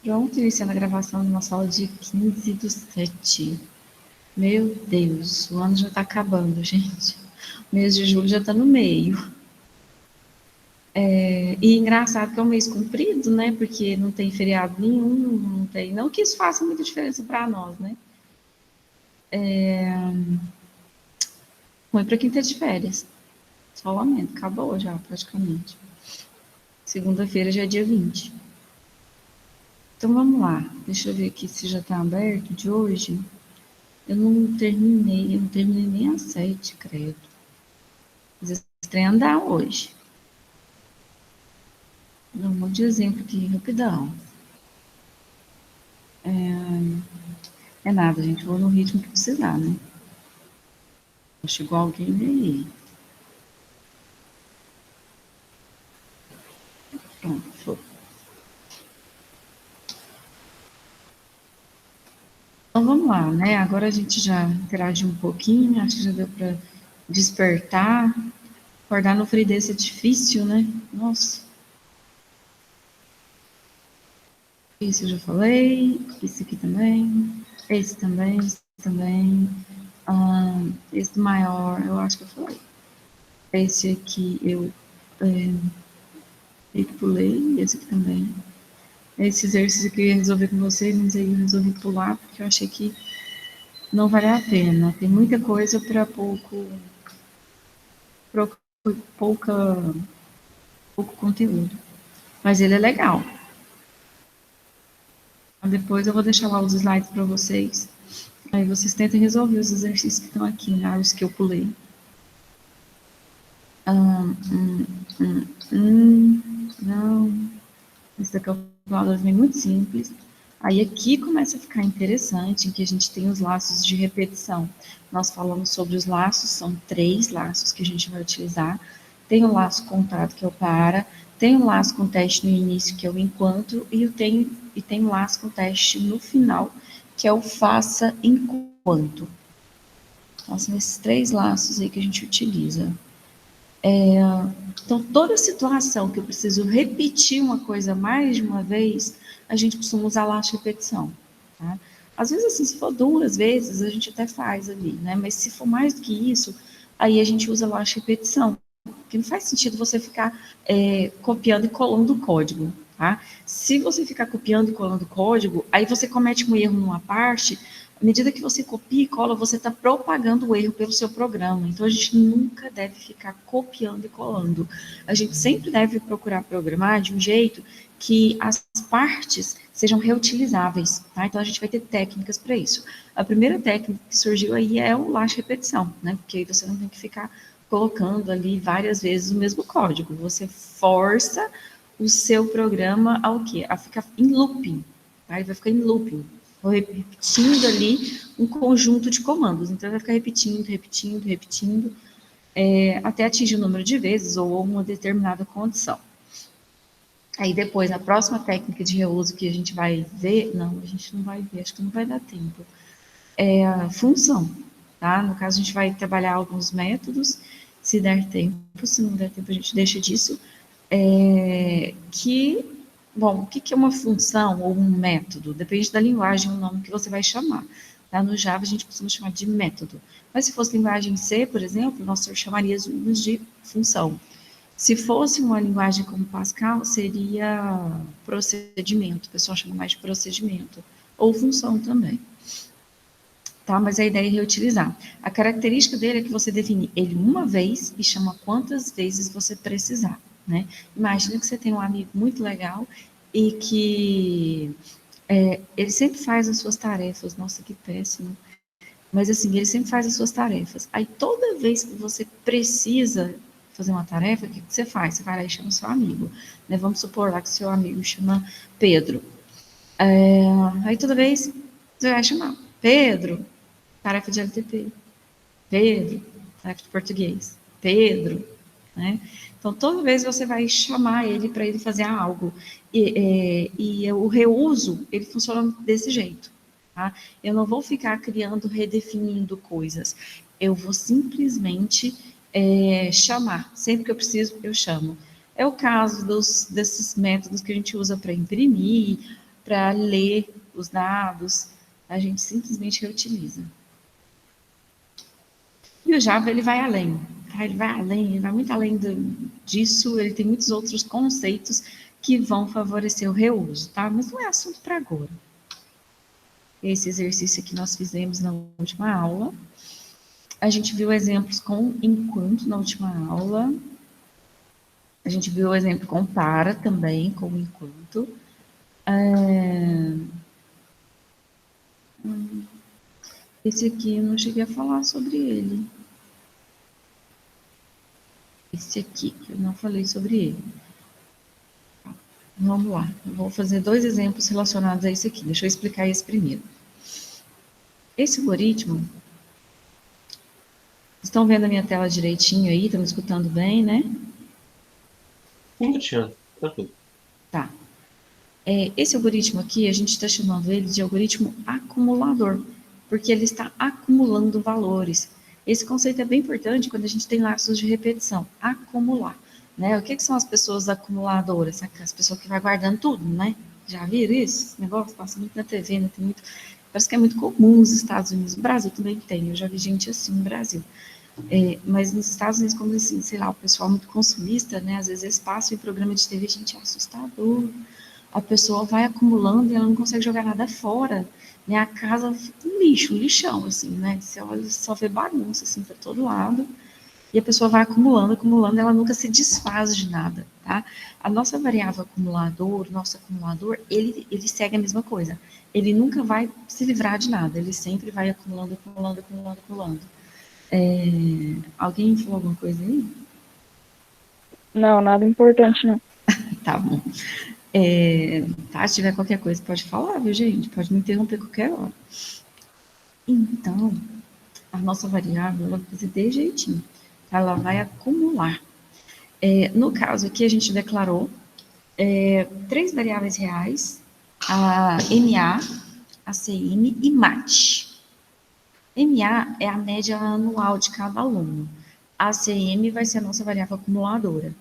Pronto, iniciando a gravação de uma aula de 15/7. Meu Deus, o ano já está acabando, gente. O mês de julho já está no meio. E engraçado que é um mês comprido, né? Porque não tem feriado nenhum, não tem. Não que isso faça muita diferença para nós, né? Ruim para quem está de férias. Só lamento, acabou já praticamente. Segunda-feira já é dia 20. Então vamos lá. Deixa eu ver aqui se já está aberto de hoje. Eu não terminei nem às 7, credo. Mas esse trem andar hoje. Dá um monte de exemplo aqui, rapidão. É nada, gente. Vou no ritmo que precisar, né? Chegou alguém aí. Pronto, foi. Então vamos lá, né? Agora a gente já interage um pouquinho, acho que já deu para despertar. Acordar no frio desse é difícil, né? Nossa. Isso eu já falei. Esse aqui também. Esse também, esse também. Esse do maior, eu acho que eu falei. Esse aqui eu pulei, esse aqui também. Esse exercício que eu ia resolver com você, mas aí eu resolvi pular, porque eu achei que não vale a pena. Tem muita coisa para pouco conteúdo. Mas ele é legal. Depois eu vou deixar lá os slides para vocês. Aí vocês tentem resolver os exercícios que estão aqui, né? Os que eu pulei. Não. Esse da calculadora é muito simples. Aí aqui começa a ficar interessante, em que a gente tem os laços de repetição. Nós falamos sobre os laços, são 3 laços que a gente vai utilizar. Tem o laço contado, que é o para, tem o laço com teste no início, que é o enquanto, e tem o laço com teste no final, que é o faça enquanto. Então, são esses 3 laços aí que a gente utiliza. Então, toda situação que eu preciso repetir uma coisa mais de uma vez, a gente costuma usar laço de repetição. Tá? Às vezes, assim, se for 2 vezes, a gente até faz ali, né? Mas se for mais do que isso, aí a gente usa laço de repetição. Porque não faz sentido você ficar copiando e colando o código. Tá? Se você ficar copiando e colando o código, aí você comete um erro numa parte, à medida que você copia e cola, você está propagando o erro pelo seu programa. Então, a gente nunca deve ficar copiando e colando. A gente sempre deve procurar programar de um jeito que as partes sejam reutilizáveis. Tá? Então, a gente vai ter técnicas para isso. A primeira técnica que surgiu aí é o laço repetição, né? Porque aí você não tem que ficar colocando ali várias vezes o mesmo código. Você força o seu programa ao quê? A ficar em looping. Tá? Ele vai ficar em looping. Vou repetindo ali um conjunto de comandos. Então, vai ficar repetindo, até atingir o número de vezes ou uma determinada condição. Aí depois, a próxima técnica de reuso que a gente vai ver, não, a gente não vai ver, acho que não vai dar tempo, é a função, tá? No caso, a gente vai trabalhar alguns métodos, se der tempo, se não der tempo, a gente deixa disso, bom, o que é uma função ou um método? Depende da linguagem, o nome que você vai chamar. Tá? No Java, a gente costuma chamar de método. Mas se fosse linguagem C, por exemplo, nós chamaríamos de função. Se fosse uma linguagem como Pascal, seria procedimento. O pessoal chama mais de procedimento. Ou função também. Tá? Mas a ideia é reutilizar. A característica dele é que você define ele uma vez e chama quantas vezes você precisar. Né? Imagina que você tem um amigo muito legal e que ele sempre faz as suas tarefas. Nossa, que péssimo. Mas assim, ele sempre faz as suas tarefas. Aí toda vez que você precisa fazer uma tarefa, o que você faz? Você vai lá e chama o seu amigo. Né? Vamos supor lá que o seu amigo chama Pedro. Aí toda vez você vai chamar Pedro, tarefa de LTP. Pedro, tarefa de português. Pedro, né? Então, toda vez você vai chamar ele para ele fazer algo. E o reuso, ele funciona desse jeito. Tá? Eu não vou ficar criando, redefinindo coisas. Eu vou simplesmente chamar. Sempre que eu preciso, eu chamo. É o caso desses métodos que a gente usa para imprimir, para ler os dados, a gente simplesmente reutiliza. E o Java, ele vai além, tá? Ele vai muito além disso, ele tem muitos outros conceitos que vão favorecer o reuso, tá? Mas não é assunto para agora. Esse exercício que nós fizemos na última aula, a gente viu exemplos com enquanto na última aula, a gente viu o exemplo com para também, com enquanto. Esse aqui eu não cheguei a falar sobre ele. Esse aqui, que eu não falei sobre ele. Vamos lá, eu vou fazer 2 exemplos relacionados a esse aqui. Deixa eu explicar esse primeiro. Esse algoritmo, estão vendo a minha tela direitinho aí? Estão me escutando bem, né? Sim, Cristiano. Tranquilo. Tá. Esse algoritmo aqui, a gente está chamando ele de algoritmo acumulador, porque ele está acumulando valores. Esse conceito é bem importante quando a gente tem laços de repetição, acumular. Né? O que são as pessoas acumuladoras? As pessoas que vai guardando tudo, né? Já viram isso? Esse negócio passa muito na TV, né? Tem muito, parece que é muito comum nos Estados Unidos. No Brasil também tem, eu já vi gente assim no Brasil. Mas nos Estados Unidos, como assim, sei lá, o pessoal muito consumista, né? Às vezes eles passam em programa de TV, gente, é assustador. A pessoa vai acumulando e ela não consegue jogar nada fora, né? A casa fica um lixo, um lixão, assim, né? Você olha, só vê bagunça, assim, para todo lado. E a pessoa vai acumulando, acumulando, ela nunca se desfaz de nada, tá? A nossa variável acumulador, nosso acumulador, ele segue a mesma coisa. Ele nunca vai se livrar de nada, ele sempre vai acumulando, acumulando, acumulando, acumulando. Alguém falou alguma coisa aí? Não, nada importante, não. Tá bom. Tá, se tiver qualquer coisa, pode falar, viu, gente? Pode me interromper qualquer hora. Então, a nossa variável, ela vai fazer de jeitinho. Ela vai acumular. No caso aqui, a gente declarou 3 variáveis reais, a MA, a CM e MAT. MA é a média anual de cada aluno. A CM vai ser a nossa variável acumuladora.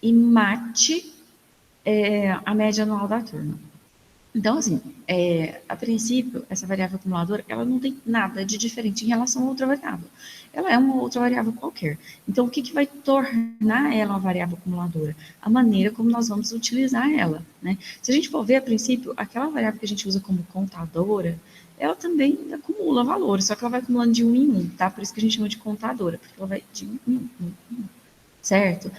E MAT é a média anual da turma. Então, assim, a princípio, essa variável acumuladora, ela não tem nada de diferente em relação a outra variável. Ela é uma outra variável qualquer. Então, o que vai tornar ela uma variável acumuladora? A maneira como nós vamos utilizar ela, né? Se a gente for ver, a princípio, aquela variável que a gente usa como contadora, ela também acumula valores, só que ela vai acumulando de 1 em 1, tá? Por isso que a gente chama de contadora, porque ela vai de 1 em 1, certo?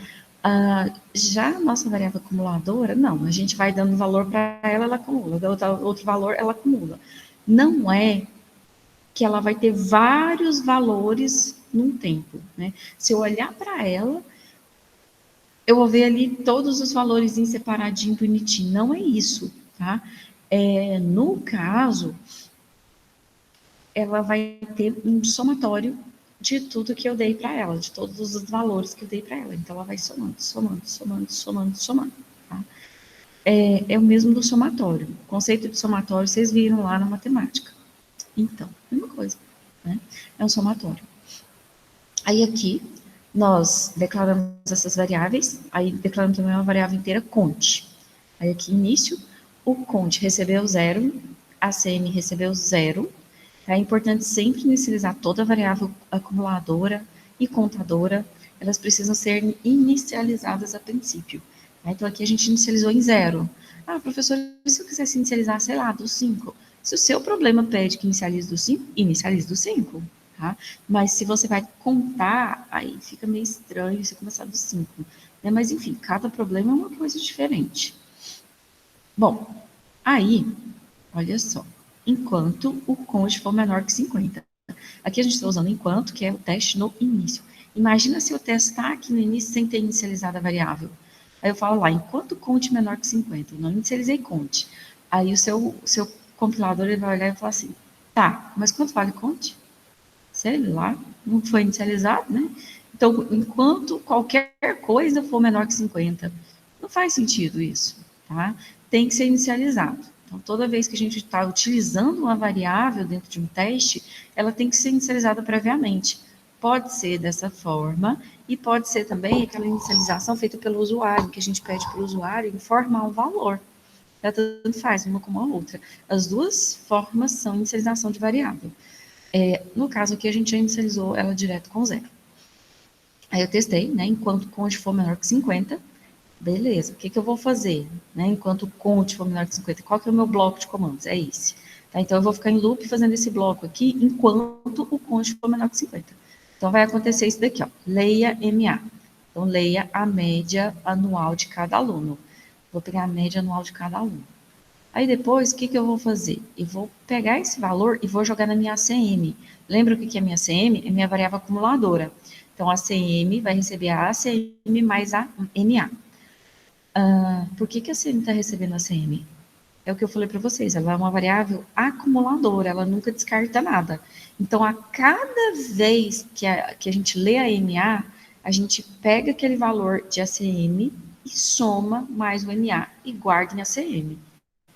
Já a nossa variável acumuladora, não, a gente vai dando valor para ela, ela acumula, outro valor, ela acumula. Não é que ela vai ter vários valores num tempo, né? Se eu olhar para ela, eu vou ver ali todos os valores em separadinho, bonitinho. Não é isso, tá? No caso, ela vai ter um somatório de tudo que eu dei para ela, de todos os valores que eu dei para ela. Então, ela vai somando, somando, somando, somando, somando. Tá? É o mesmo do somatório. O conceito de somatório vocês viram lá na matemática. Então, mesma coisa. Né? É um somatório. Aí aqui, nós declaramos essas variáveis, aí declaramos também uma variável inteira conte. Aí aqui, início, o conte recebeu 0, a CM recebeu 0. É importante sempre inicializar toda variável acumuladora e contadora, elas precisam ser inicializadas a princípio. Então, aqui a gente inicializou em 0. Professor, e se eu quisesse inicializar, sei lá, do 5? Se o seu problema pede que inicialize do 5, inicialize do 5. Tá? Mas se você vai contar, aí fica meio estranho você começar do 5. Né? Mas, enfim, cada problema é uma coisa diferente. Bom, aí, olha só. Enquanto o conte for menor que 50. Aqui a gente está usando enquanto, que é o teste no início. Imagina se eu testar aqui no início sem ter inicializado a variável. Aí eu falo lá, enquanto conte menor que 50. Eu não inicializei conte. Aí o seu compilador ele vai olhar e falar assim, tá, mas quanto vale conte? Sei lá, não foi inicializado, né? Então, enquanto qualquer coisa for menor que 50, não faz sentido isso, tá? Tem que ser inicializado. Então, toda vez que a gente está utilizando uma variável dentro de um teste, ela tem que ser inicializada previamente. Pode ser dessa forma e pode ser também aquela inicialização feita pelo usuário, que a gente pede para o usuário informar um valor. tanto faz uma como a outra. As duas formas são inicialização de variável. No caso aqui, a gente já inicializou ela direto com 0. Aí eu testei, né? Enquanto o conte for menor que 50, beleza. O que eu vou fazer, né? Enquanto o conte for menor que 50, qual que é o meu bloco de comandos? É esse. Tá? Então, eu vou ficar em loop fazendo esse bloco aqui, enquanto o conte for menor que 50. Então, vai acontecer isso daqui, ó. Leia MA. Então, leia a média anual de cada aluno. Vou pegar a média anual de cada aluno. Aí depois, o que eu vou fazer? Eu vou pegar esse valor e vou jogar na minha ACM. Lembra o que é minha ACM? É minha variável acumuladora. Então, a ACM vai receber a ACM mais a NA. Por que a ACM está recebendo a ACM? É o que eu falei para vocês, ela é uma variável acumuladora, ela nunca descarta nada. Então, a cada vez que a gente lê a NA, a gente pega aquele valor de ACM e soma mais o NA e guarda em ACM.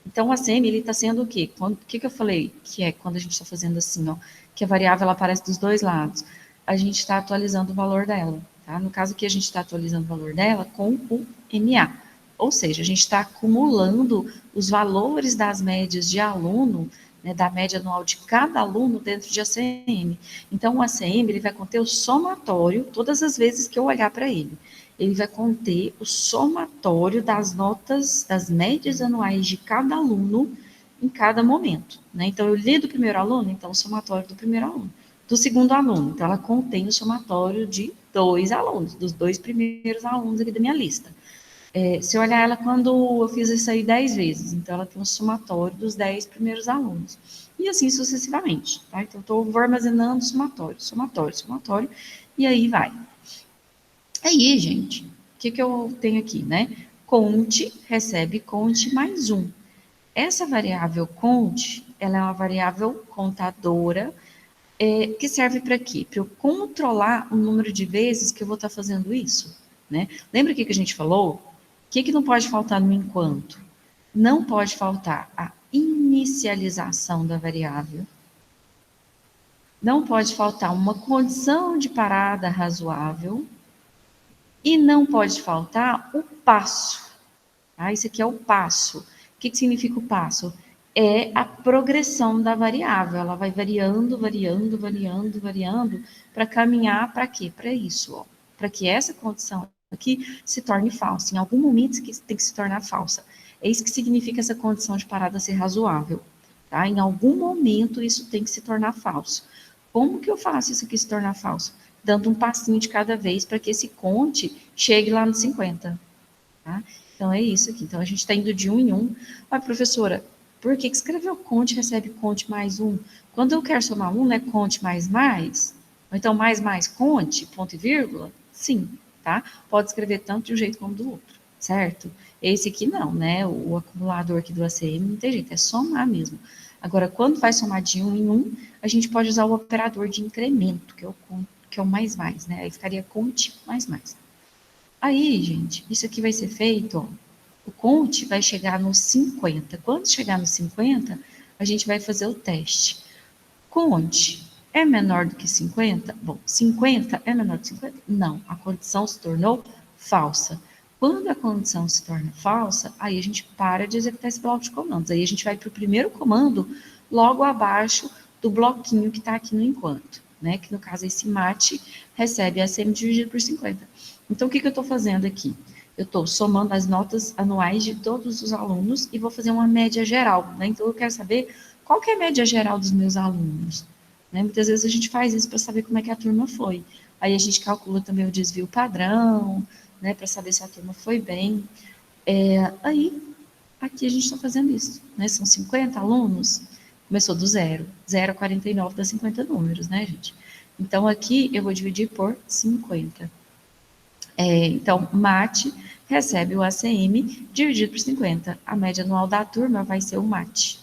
Então, o ACM, ele está sendo o quê? O que eu falei? Que é quando a gente está fazendo assim, ó, que a variável ela aparece dos dois lados. A gente está atualizando o valor dela, tá? No caso aqui, a gente está atualizando o valor dela com o NA. Ou seja, a gente está acumulando os valores das médias de aluno, né, da média anual de cada aluno dentro de ACM. Então, o ACM, ele vai conter o somatório todas as vezes que eu olhar para ele. Ele vai conter o somatório das notas, das médias anuais de cada aluno em cada momento, né? Então, eu li do primeiro aluno, então o somatório do primeiro aluno. Do segundo aluno, então ela contém o somatório de 2 alunos, dos 2 primeiros alunos aqui da minha lista. Se eu olhar ela quando eu fiz isso aí 10 vezes, então ela tem um somatório dos 10 primeiros alunos. E assim sucessivamente, tá? Então, eu vou armazenando somatório, somatório, somatório, e aí vai. Aí, gente, o que eu tenho aqui, né? Conte recebe conte mais 1. Essa variável conte, ela é uma variável contadora, que serve para quê? Para eu controlar o número de vezes que eu vou estar fazendo isso, né? Lembra o que a gente falou? O que não pode faltar no enquanto? Não pode faltar a inicialização da variável, não pode faltar uma condição de parada razoável, e não pode faltar o passo. Tá? Isso aqui é o passo. O que significa o passo? É a progressão da variável. Ela vai variando, variando, variando, variando, para caminhar para quê? Para isso, para que essa condição aqui se torne falsa. Em algum momento isso tem que se tornar falsa. É isso que significa essa condição de parada ser razoável. Tá? Em algum momento isso tem que se tornar falso. Como que eu faço isso aqui se tornar falso? Dando um passinho de cada vez para que esse conte chegue lá no 50. Tá? Então, é isso aqui. Então, a gente está indo de 1 em 1. Mas, professora, por que escreveu conte recebe conte mais 1? Quando eu quero somar 1, não é conte mais mais? Ou então, mais conte, ponto e vírgula? Sim, tá? Pode escrever tanto de um jeito como do outro, certo? Esse aqui não, né? O acumulador aqui do ACM não tem jeito, é somar mesmo. Agora, quando vai somar de 1 em 1, a gente pode usar o operador de incremento, que é o mais, né? Aí ficaria conte mais. Aí, gente, isso aqui vai ser feito, ó, o conte vai chegar no 50. Quando chegar no 50, a gente vai fazer o teste. Conte é menor do que 50? Bom, 50 é menor do que 50? Não, a condição se tornou falsa. Quando a condição se torna falsa, aí a gente para de executar esse bloco de comandos. Aí a gente vai para o primeiro comando, logo abaixo do bloquinho que está aqui no enquanto, né? Que no caso esse mate recebe a ACM dividido por 50. Então, o que eu estou fazendo aqui? Eu estou somando as notas anuais de todos os alunos e vou fazer uma média geral, né? Então, eu quero saber qual que é a média geral dos meus alunos. Né? Muitas vezes a gente faz isso para saber como é que a turma foi. Aí a gente calcula também o desvio padrão, né? Para saber se a turma foi bem. Aí, aqui a gente está fazendo isso, né? São 50 alunos, começou do 0 a 49 dá 50 números, né, gente? Então, aqui eu vou dividir por 50. Então, MAT recebe o ACM dividido por 50. A média anual da turma vai ser o MAT.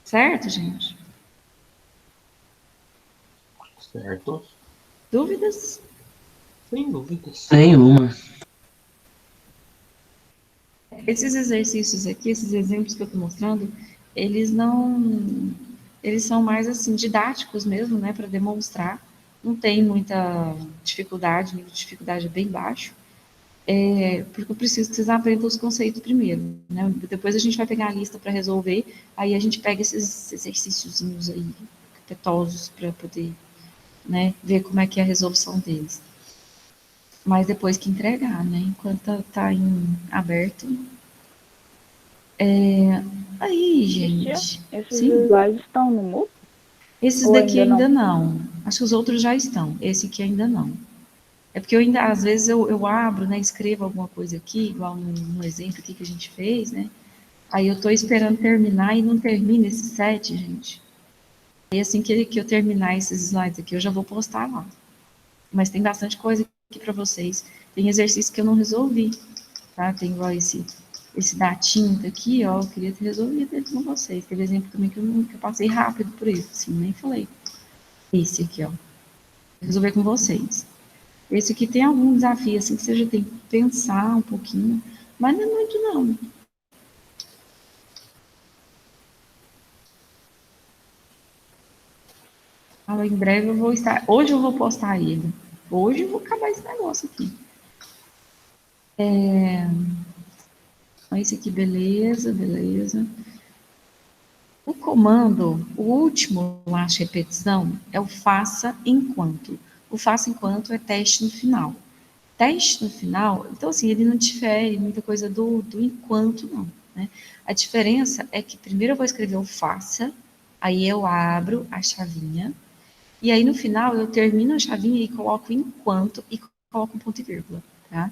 Certo, gente? Certo. Dúvidas? Sem dúvidas. Nenhuma. Esses exercícios aqui, esses exemplos que eu estou mostrando, eles são mais assim didáticos mesmo, né, para demonstrar. Não tem muita dificuldade, nível de dificuldade é bem baixo. Porque eu preciso que vocês aprendam os conceitos primeiro, né? Depois a gente vai pegar a lista para resolver, aí a gente pega esses exercíciozinhos aí, capetosos, para poder, né, ver como é que é a resolução deles. Mas depois que entregar, né? Enquanto tá em aberto. Aí, Tia, gente. esses Sim. slides estão no MOOC Esses ou daqui ainda não? ainda não. Acho que os outros já estão. Esse aqui ainda não. É porque eu ainda, às vezes, eu abro, né? Escrevo alguma coisa aqui, igual no exemplo aqui que a gente fez, né? Aí eu tô esperando terminar e não termina esse set, gente. E assim que eu terminar esses slides aqui, eu já vou postar lá. Mas tem bastante coisa aqui para vocês. Tem exercício que eu não resolvi, tá? Tem igual esse da tinta aqui, ó, eu queria ter resolvido ele com vocês. Teve exemplo também que eu passei rápido por isso, assim, nem falei. Esse aqui, ó. Vou resolver com vocês. Esse aqui tem algum desafio, assim, que você já tem que pensar um pouquinho, mas não é muito, não. Fala, em breve eu vou estar. Hoje eu vou postar ele. Hoje eu vou acabar esse negócio aqui. Esse aqui, beleza, beleza. O comando, o último laço repetição, é o faça enquanto. O faça enquanto é teste no final. Teste no final, então assim, ele não difere muita coisa do enquanto, não. Né? A diferença é que primeiro eu vou escrever o faça, aí eu abro a chavinha, e aí no final eu termino a chavinha e coloco enquanto e coloco um ponto e vírgula. Tá?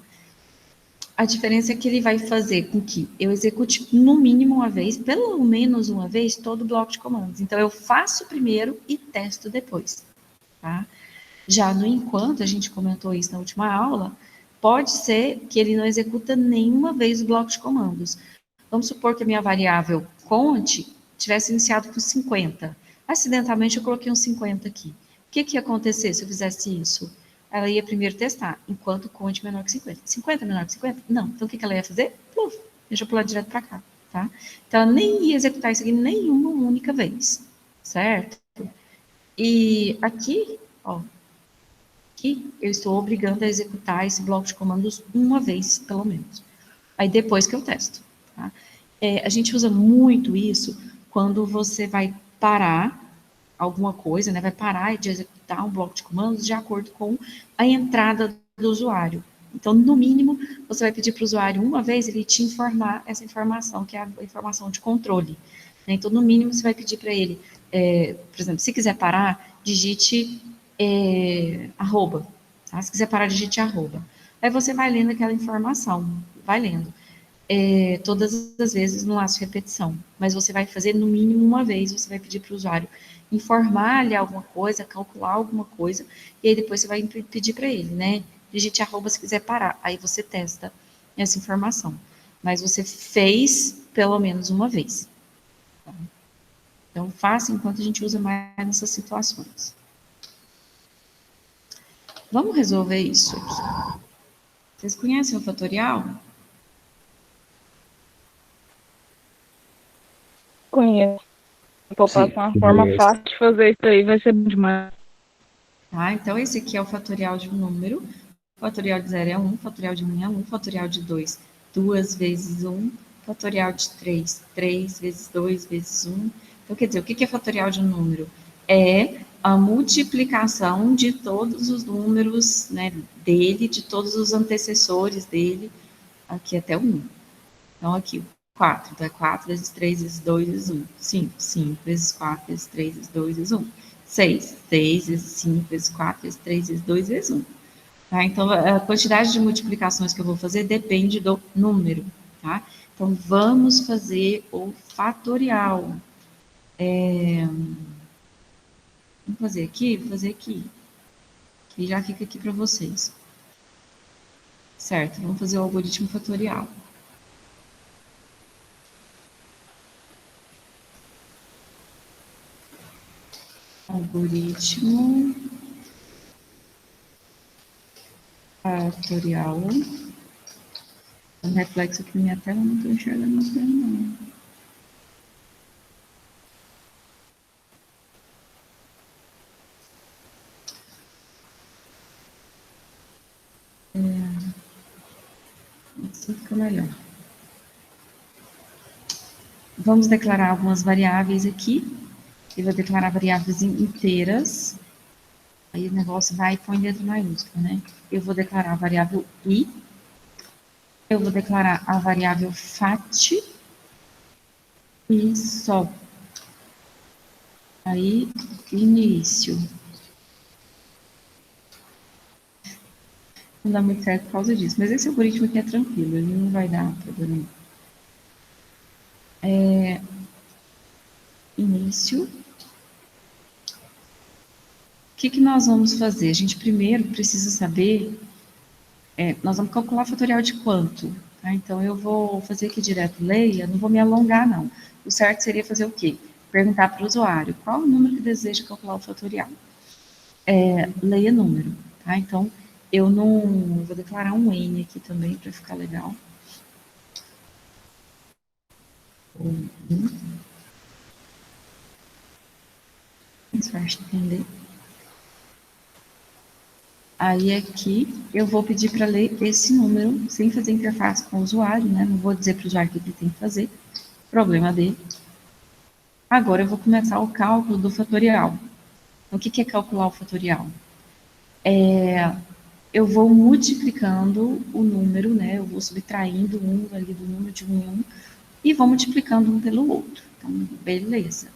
A diferença é que ele vai fazer com que eu execute no mínimo uma vez, pelo menos uma vez, todo o bloco de comandos. Então, eu faço primeiro e testo depois. Tá? Já no enquanto, a gente comentou isso na última aula, pode ser que ele não executa nenhuma vez o bloco de comandos. Vamos supor que a minha variável conte tivesse iniciado com 50. Acidentalmente, eu coloquei um 50 aqui. O que ia acontecer se eu fizesse isso? Ela ia primeiro testar, enquanto conte menor que 50. 50 é menor que 50? Não. Então, o que ela ia fazer? Pluf, deixa eu pular direto para cá. Tá? Então, ela nem ia executar isso aqui nenhuma única vez. Certo? E aqui, ó, aqui eu estou obrigando a executar esse bloco de comandos uma vez, pelo menos. Aí depois que eu testo. Tá? A gente usa muito isso quando você vai parar alguma coisa, né? Vai parar de executar um bloco de comandos de acordo com a entrada do usuário. Então, no mínimo, você vai pedir para o usuário uma vez ele te informar essa informação, que é a informação de controle. Né? Então, no mínimo, você vai pedir para ele, por exemplo, se quiser parar, digite arroba. Tá? Se quiser parar, digite arroba. Aí você vai lendo aquela informação, vai lendo. Todas as vezes no laço repetição, mas você vai fazer no mínimo uma vez, você vai pedir para o usuário informar-lhe alguma coisa, calcular alguma coisa, e aí depois você vai pedir para ele, né? Digite arroba se quiser parar, aí você testa essa informação. Mas você fez pelo menos uma vez. Tá? Então, faça enquanto a gente usa mais nessas situações. Vamos resolver isso aqui. Vocês conhecem o fatorial? Conheço. Vou Sim, passar uma forma conheço. fácil de fazer isso aí, vai ser bom demais. Tá? Então, esse aqui é o fatorial de um número. O fatorial de 0 é 1, fatorial de 1 é 1, fatorial de 2, 2 vezes 1, fatorial de 3, 3 vezes 2 vezes 1. Então, quer dizer, o que é fatorial de um número? É a multiplicação de todos os números, né, dele, de todos os antecessores dele, aqui até o 1. Então, aqui, 4. Então, é 4 vezes 3 vezes 2 vezes 1. 5. 5 vezes 4 vezes 3 vezes 2 vezes 1. 6. 6 vezes 5 vezes 4 vezes 3 vezes 2 vezes 1. Tá? Então, a quantidade de multiplicações que eu vou fazer depende do número. Tá? Então, vamos fazer o fatorial. Vamos fazer aqui? Vou fazer aqui. Que já fica aqui para vocês. Certo? Vamos fazer o algoritmo fatorial. Algoritmo fatorial. Um reflexo aqui na minha tela, não estou enxergando as coisas, não. fica melhor. Vamos declarar algumas variáveis aqui. Eu vou declarar variáveis inteiras. Aí o negócio vai e põe letra maiúscula, né? Eu vou declarar a variável i. Eu vou declarar a variável fat e só. Aí, início. Não dá muito certo por causa disso. Mas esse algoritmo aqui é tranquilo, ele não vai dar problema. Início. O que nós vamos fazer? A gente primeiro precisa saber, nós vamos calcular o fatorial de quanto? Tá? Então, eu vou fazer aqui direto leia, não vou me alongar, não. O certo seria fazer o quê? Perguntar para o usuário qual o número que deseja calcular o fatorial. Leia número, tá? Então, eu vou declarar um N aqui também, para ficar legal. Mais fácil de entender. Aí aqui eu vou pedir para ler esse número sem fazer interface com o usuário, né? Não vou dizer para o usuário o que ele tem que fazer, problema dele. Agora eu vou começar o cálculo do fatorial. O que é calcular o fatorial? Eu vou multiplicando o número, né? Eu vou subtraindo um ali do número de um em um e vou multiplicando um pelo outro. Então, beleza.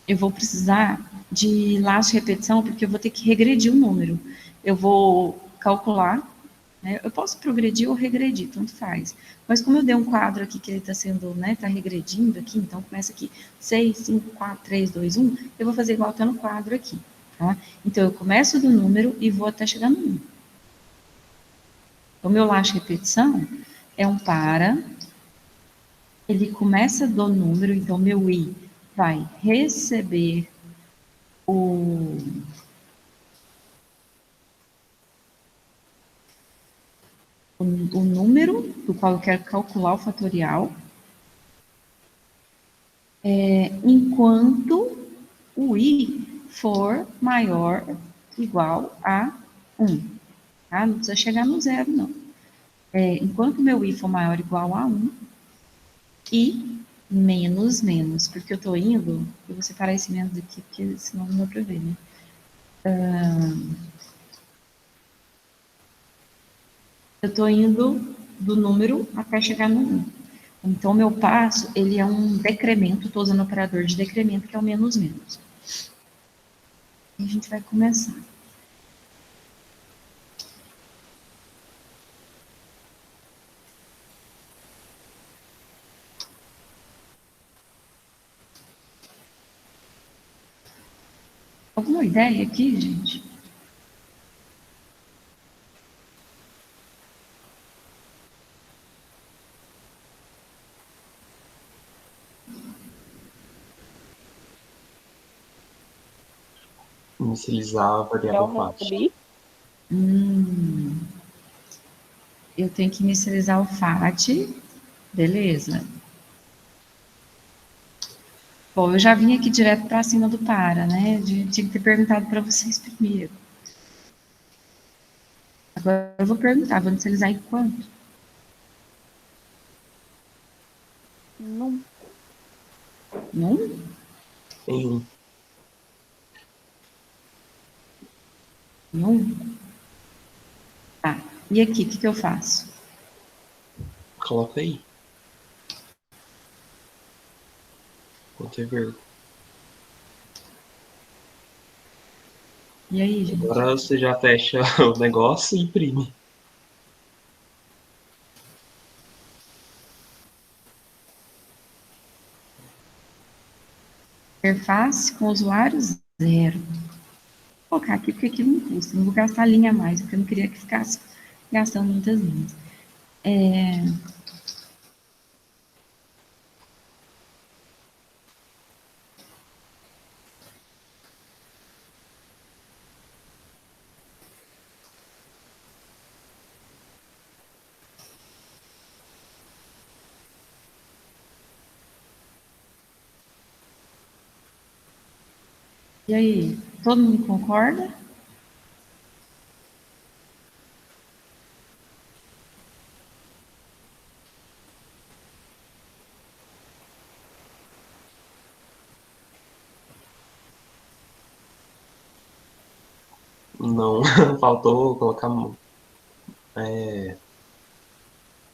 Eu vou precisar de laço de repetição porque eu vou ter que regredir o número. Eu vou calcular, né? Eu posso progredir ou regredir, tanto faz. Mas como eu dei um quadro aqui que ele está sendo, né, está regredindo aqui, então começa aqui 6, 5, 4, 3, 2, 1, eu vou fazer igual está no quadro aqui, tá? Então eu começo do número e vou até chegar no 1. O meu laço de repetição é um para, ele começa do número, então meu i vai receber o número do qual eu quero calcular o fatorial, enquanto o i for maior ou igual a 1. Tá? Não precisa chegar no zero, não. Enquanto meu i for maior ou igual a 1, e menos, porque eu estou indo, eu vou separar esse menos aqui, porque senão não dá para ver, né? Eu estou indo do número até chegar no 1. Então, meu passo, ele é um decremento, estou usando o operador de decremento, que é o menos. E a gente vai começar. Alguma ideia aqui, gente? Inicializar a variável Eu fat. recebi. Eu tenho que inicializar o FAT. Beleza. Bom, eu já vim aqui direto para cima do para, né? Tinha que ter perguntado para vocês primeiro. Agora eu vou perguntar, vou inicializar em quanto? Não. Num? Em 1. Num? Tá. E aqui, o que eu faço? Coloca aí. Whatever. E aí, gente? Agora você já fecha o negócio e imprime. Interface com usuário zero. Vou colocar aqui porque aqui não custa, não vou gastar linha a mais, porque eu não queria que ficasse gastando muitas linhas. E aí, todo mundo concorda? Não, faltou colocar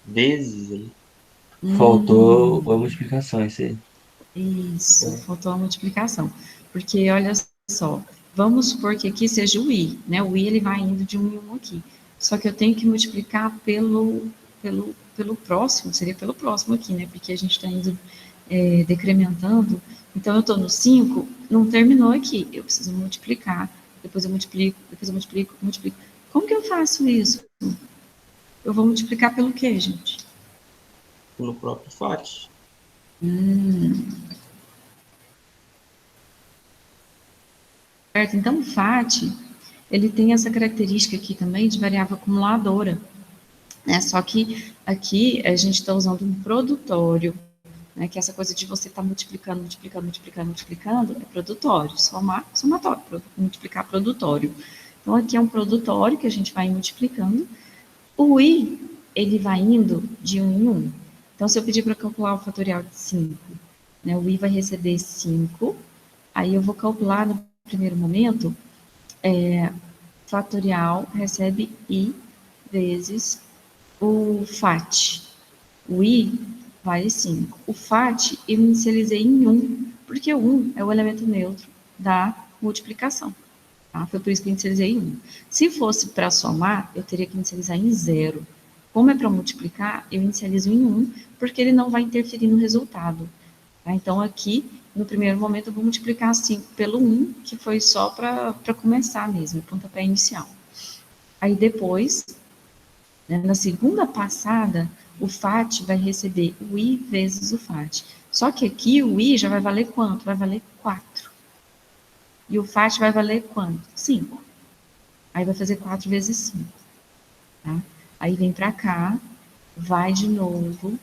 vezes aí. Faltou a multiplicação, isso aí. Isso, faltou a multiplicação. Porque, olha só, vamos supor que aqui seja o i, né? O i ele vai indo de 1 em 1 aqui. Só que eu tenho que multiplicar pelo próximo, seria pelo próximo aqui, né? Porque a gente está indo decrementando. Então, eu estou no 5, não terminou aqui. Eu preciso multiplicar, depois eu multiplico, multiplico. Como que eu faço isso? Eu vou multiplicar pelo quê, gente? No próprio FAT. Certo? Então, o FAT, ele tem essa característica aqui também de variável acumuladora, né? Só que aqui a gente está usando um produtório, né? Que é essa coisa de você estar multiplicando, é produtório, somatório, multiplicar produtório. Então, aqui é um produtório que a gente vai multiplicando. O i, ele vai indo de 1 em 1. Então, se eu pedir para calcular o fatorial de 5, né? O i vai receber 5, aí eu vou calcular no primeiro momento, fatorial recebe i vezes o FAT. O i vale 5. O FAT eu inicializei em 1, porque o 1 é o elemento neutro da multiplicação. Tá? Foi por isso que eu inicializei em 1. Se fosse para somar, eu teria que inicializar em 0. Como é para multiplicar, eu inicializo em 1, porque ele não vai interferir no resultado. Tá? Então, aqui, no primeiro momento, eu vou multiplicar 5 pelo 1, que foi só para começar mesmo, pontapé inicial. Aí, depois, né, na segunda passada, o FAT vai receber o i vezes o FAT. Só que aqui, o i já vai valer quanto? Vai valer 4. E o FAT vai valer quanto? 5. Aí, vai fazer 4 vezes 5. Tá? Aí, vem para cá, vai de novo,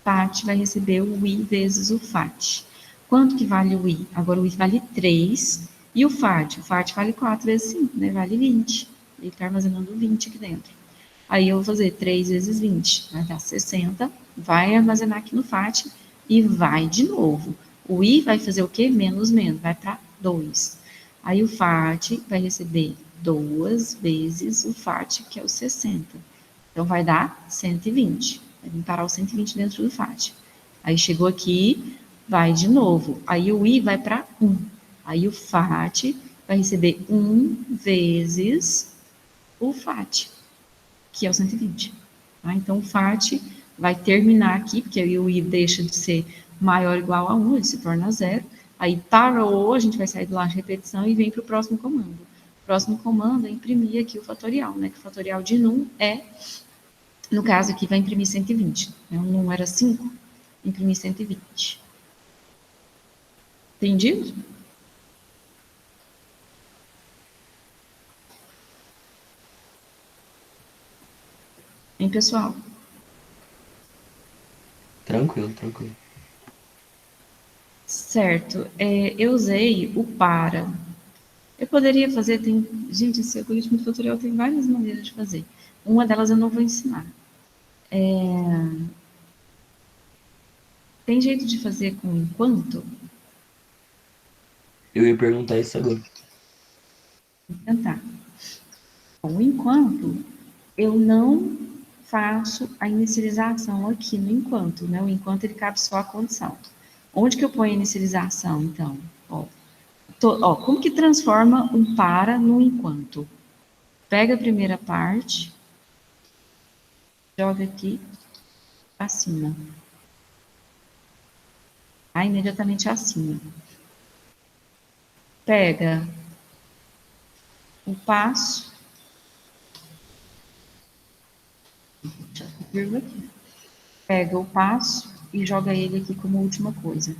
FAT vai receber o i vezes o FAT. Quanto que vale o i? Agora o i vale 3. E o FAT? O FAT vale 4 vezes 5, né? Vale 20. Ele está armazenando 20 aqui dentro. Aí eu vou fazer 3 vezes 20, vai dar 60. Vai armazenar aqui no FAT e vai de novo. O i vai fazer o quê? Menos, vai para 2. Aí o FAT vai receber 2 vezes o FAT, que é o 60. Então, vai dar 120. Vai vir parar o 120 dentro do FAT. Aí, chegou aqui, vai de novo. Aí, o I vai para 1. Aí, o FAT vai receber 1 vezes o FAT, que é o 120. Tá? Então, o FAT vai terminar aqui, porque aí o I deixa de ser maior ou igual a 1, ele se torna 0. Aí, parou, a gente vai sair do lado de repetição e vem para o próximo comando. O próximo comando é imprimir aqui o fatorial, né? Que o fatorial de num é, no caso aqui, vai imprimir 120. Né? O num era 5, imprimir 120. Entendido? Hein, pessoal? Tranquilo, tranquilo. Certo. Eu usei o para. Eu poderia fazer, gente, esse algoritmo de fatorial tem várias maneiras de fazer. Uma delas eu não vou ensinar. Tem jeito de fazer com enquanto? Eu ia perguntar isso agora. Vou tentar. Bom, enquanto eu não faço a inicialização aqui no enquanto, né? O enquanto ele cabe só a condição. Onde que eu ponho a inicialização, então? Como que transforma um para no enquanto? Pega a primeira parte, joga aqui acima. Tá? Imediatamente acima. Pega o passo, vírgula aqui. Pega o passo e joga ele aqui como última coisa.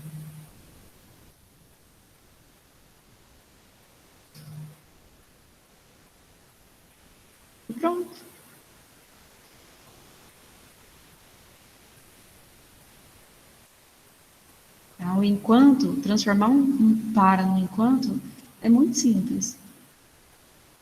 E pronto. Tá? O enquanto, transformar um para no enquanto é muito simples.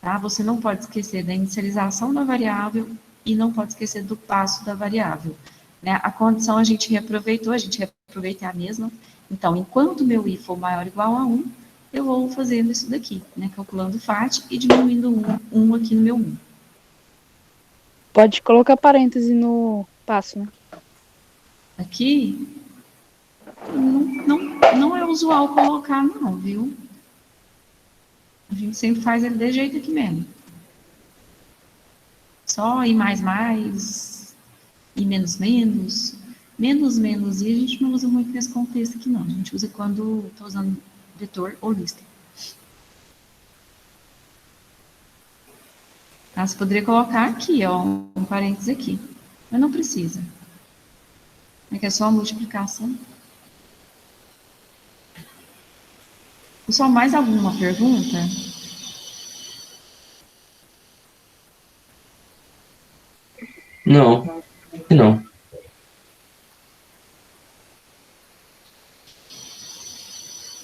Tá? Você não pode esquecer da inicialização da variável e não pode esquecer do passo da variável. Né? A condição a gente reaproveitou a mesma. Então, enquanto meu i for maior ou igual a 1, eu vou fazendo isso daqui, né? Calculando o FAT e diminuindo um aqui no meu 1. Pode colocar parêntese no passo, né? Aqui, não é usual colocar, não, viu? A gente sempre faz ele de jeito aqui mesmo. Só e mais, e menos, menos, e a gente não usa muito nesse contexto aqui, não. A gente usa quando está usando vetor ou lista. Tá? Você poderia colocar aqui, ó, um parênteses aqui, mas não precisa. É que é só a multiplicação. Pessoal, mais alguma pergunta? Não, não.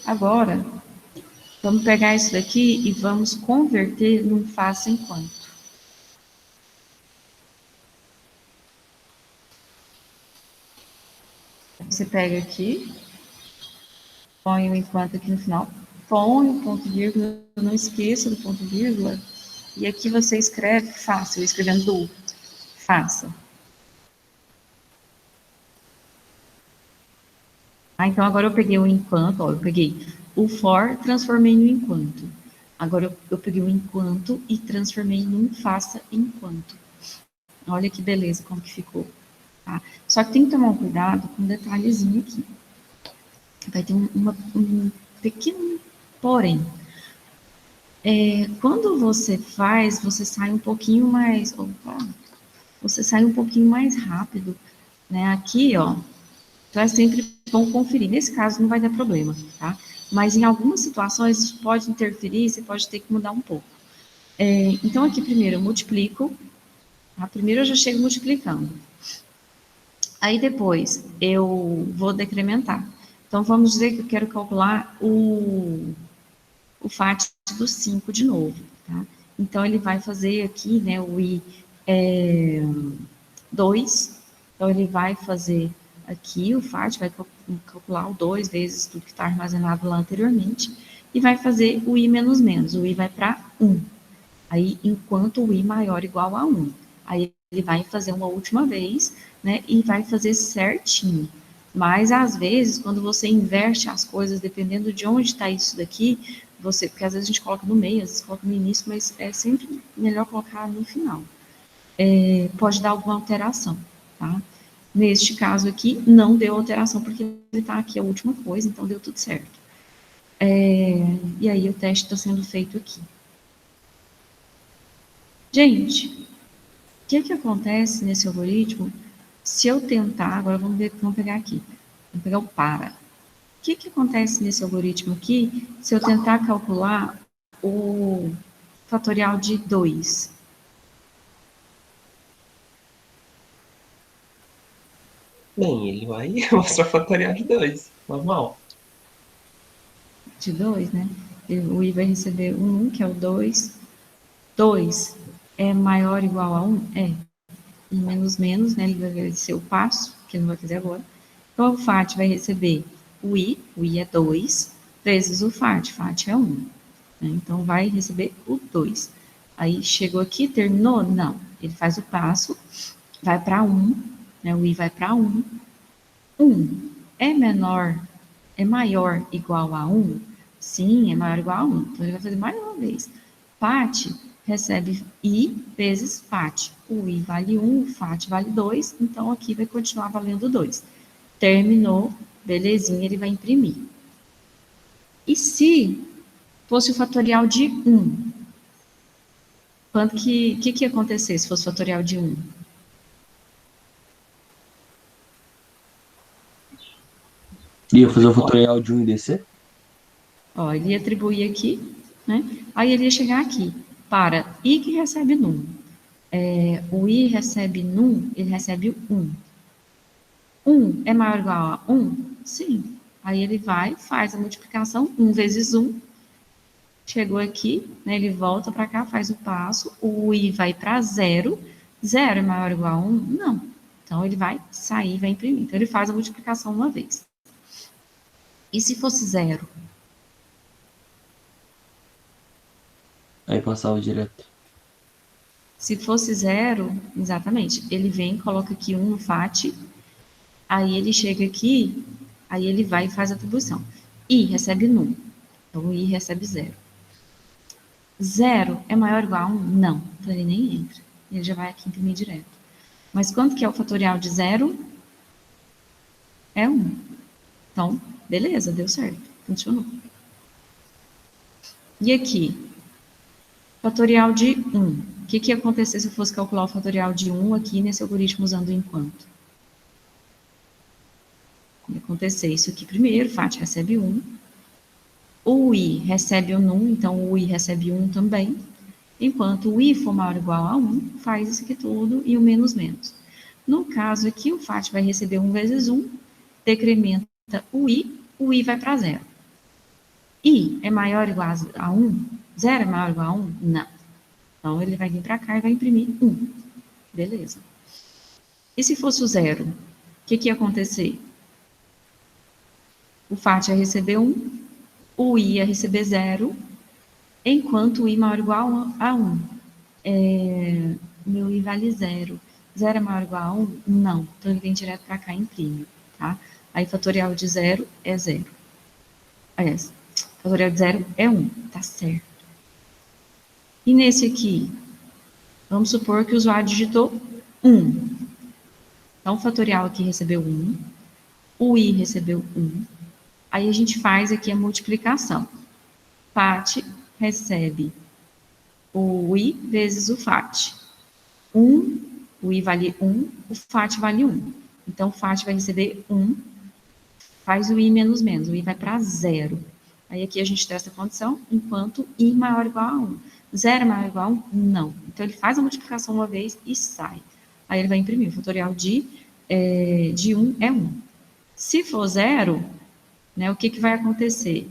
Agora, vamos pegar isso daqui e vamos converter num faça enquanto. Você pega aqui, põe o enquanto aqui no final, põe o ponto vírgula, não esqueça do ponto vírgula, e aqui você escreve faça, eu escrevendo do faça. Ah, então agora eu peguei o enquanto, ó, eu peguei o for, transformei no enquanto. Agora eu peguei o enquanto e transformei num faça enquanto. Olha que beleza como que ficou. Tá? Só que tem que tomar um cuidado com um detalhezinho aqui. Vai ter um pequeno porém. Quando você faz, você sai um pouquinho mais. Opa, você sai um pouquinho mais rápido. Né? Aqui, ó, então é sempre bom conferir. Nesse caso não vai dar problema, tá? Mas em algumas situações isso pode interferir, você pode ter que mudar um pouco. Então aqui primeiro eu multiplico, tá? Primeiro eu já chego multiplicando. Aí depois eu vou decrementar. Então vamos dizer que eu quero calcular o FAT do 5 de novo, tá? Então ele vai fazer aqui, né, o I 2, então ele vai fazer aqui o FAT, vai calcular o 2 vezes tudo que está armazenado lá anteriormente, e vai fazer o I menos menos, o I vai para 1. Aí, enquanto o I maior ou igual a 1. Aí ele vai fazer uma última vez, né, e vai fazer certinho. Mas, às vezes, quando você inverte as coisas, dependendo de onde está isso daqui, porque às vezes a gente coloca no meio, às vezes coloca no início, mas é sempre melhor colocar no final. Pode dar alguma alteração, tá? Neste caso aqui, não deu alteração, porque ele está aqui a última coisa, então deu tudo certo. E aí o teste está sendo feito aqui. Gente, o que acontece nesse algoritmo? Se eu tentar, agora vamos pegar aqui, vamos pegar o para. O que acontece nesse algoritmo aqui, se eu tentar calcular o fatorial de 2? Bem, ele vai mostrar fatorial de 2, normal. De 2, né? O I vai receber 1, que é o 2. 2 é maior ou igual a 1? É. E menos, né? Ele vai ser o passo, que ele não vai fazer agora. Então, o FAT vai receber o I é 2, vezes o FAT é 1. Né? Então, vai receber o 2. Aí, chegou aqui, terminou? Não. Ele faz o passo, vai para 1, né? O I vai para 1. 1 é maior igual a 1? Sim, é maior ou igual a 1. Então, ele vai fazer mais uma vez. FAT recebe I vezes FAT. O I vale 1, o FAT vale 2, então aqui vai continuar valendo 2. Terminou, belezinha, ele vai imprimir. E se fosse o fatorial de 1? Quanto que ia acontecer se fosse o fatorial de 1? Ia fazer o fatorial de 1 e descer? Ó, ele ia atribuir aqui, né? Aí ele ia chegar aqui, para I que recebe num. O I recebe num, ele recebe 1. 1 é maior ou igual a 1? Sim. Aí ele vai, faz a multiplicação, 1 vezes 1. Chegou aqui, né, ele volta para cá, faz o passo, o I vai para 0. 0 é maior ou igual a 1? Não. Então, ele vai sair, vai imprimir. Então, ele faz a multiplicação uma vez. E se fosse 0? passava direto. Se fosse 0, exatamente, ele vem, coloca aqui 1 no FAT, aí ele chega aqui, aí ele vai e faz a atribuição. I recebe num, então o I recebe 0. 0 é maior ou igual a 1? Não, então ele nem entra. Ele já vai aqui imprimir direto. Mas quanto que é o fatorial de 0? É 1. Então, beleza, deu certo, funcionou. E aqui, fatorial de 1. O que ia acontecer se eu fosse calcular o fatorial de 1 aqui nesse algoritmo usando o enquanto? Ia acontecer isso aqui primeiro, FAT recebe 1. O I recebe o num, então o I recebe 1 também. Enquanto o I for maior ou igual a 1, faz isso aqui tudo e o menos menos. No caso aqui, o FAT vai receber 1 vezes 1, decrementa o I vai para 0. I é maior ou igual a 1? 0 é maior ou igual a 1? Não. Então, ele vai vir para cá e vai imprimir 1. Beleza. E se fosse o 0? O que ia acontecer? O FAT ia receber 1, o I ia receber 0, enquanto o I maior ou igual a 1. Meu I vale 0. 0 é maior ou igual a 1? Não. Então, ele vem direto para cá e imprime, tá? Aí, fatorial de 0 é 0. Aliás, fatorial de 0 é 1, tá certo. E nesse aqui, vamos supor que o usuário digitou 1. Então, o fatorial aqui recebeu 1, o I recebeu 1. Aí, a gente faz aqui a multiplicação. FAT recebe o I vezes o FAT. 1, o I vale 1, o FAT vale 1. Então, o FAT vai receber 1, faz o I menos menos, o I vai para 0. Aí aqui a gente testa a condição, enquanto I maior ou igual a 1. 0 maior ou igual a 1? Não. Então, ele faz a multiplicação uma vez e sai. Aí ele vai imprimir. O fatorial de 1 é 1. Se for 0, né, o que vai acontecer?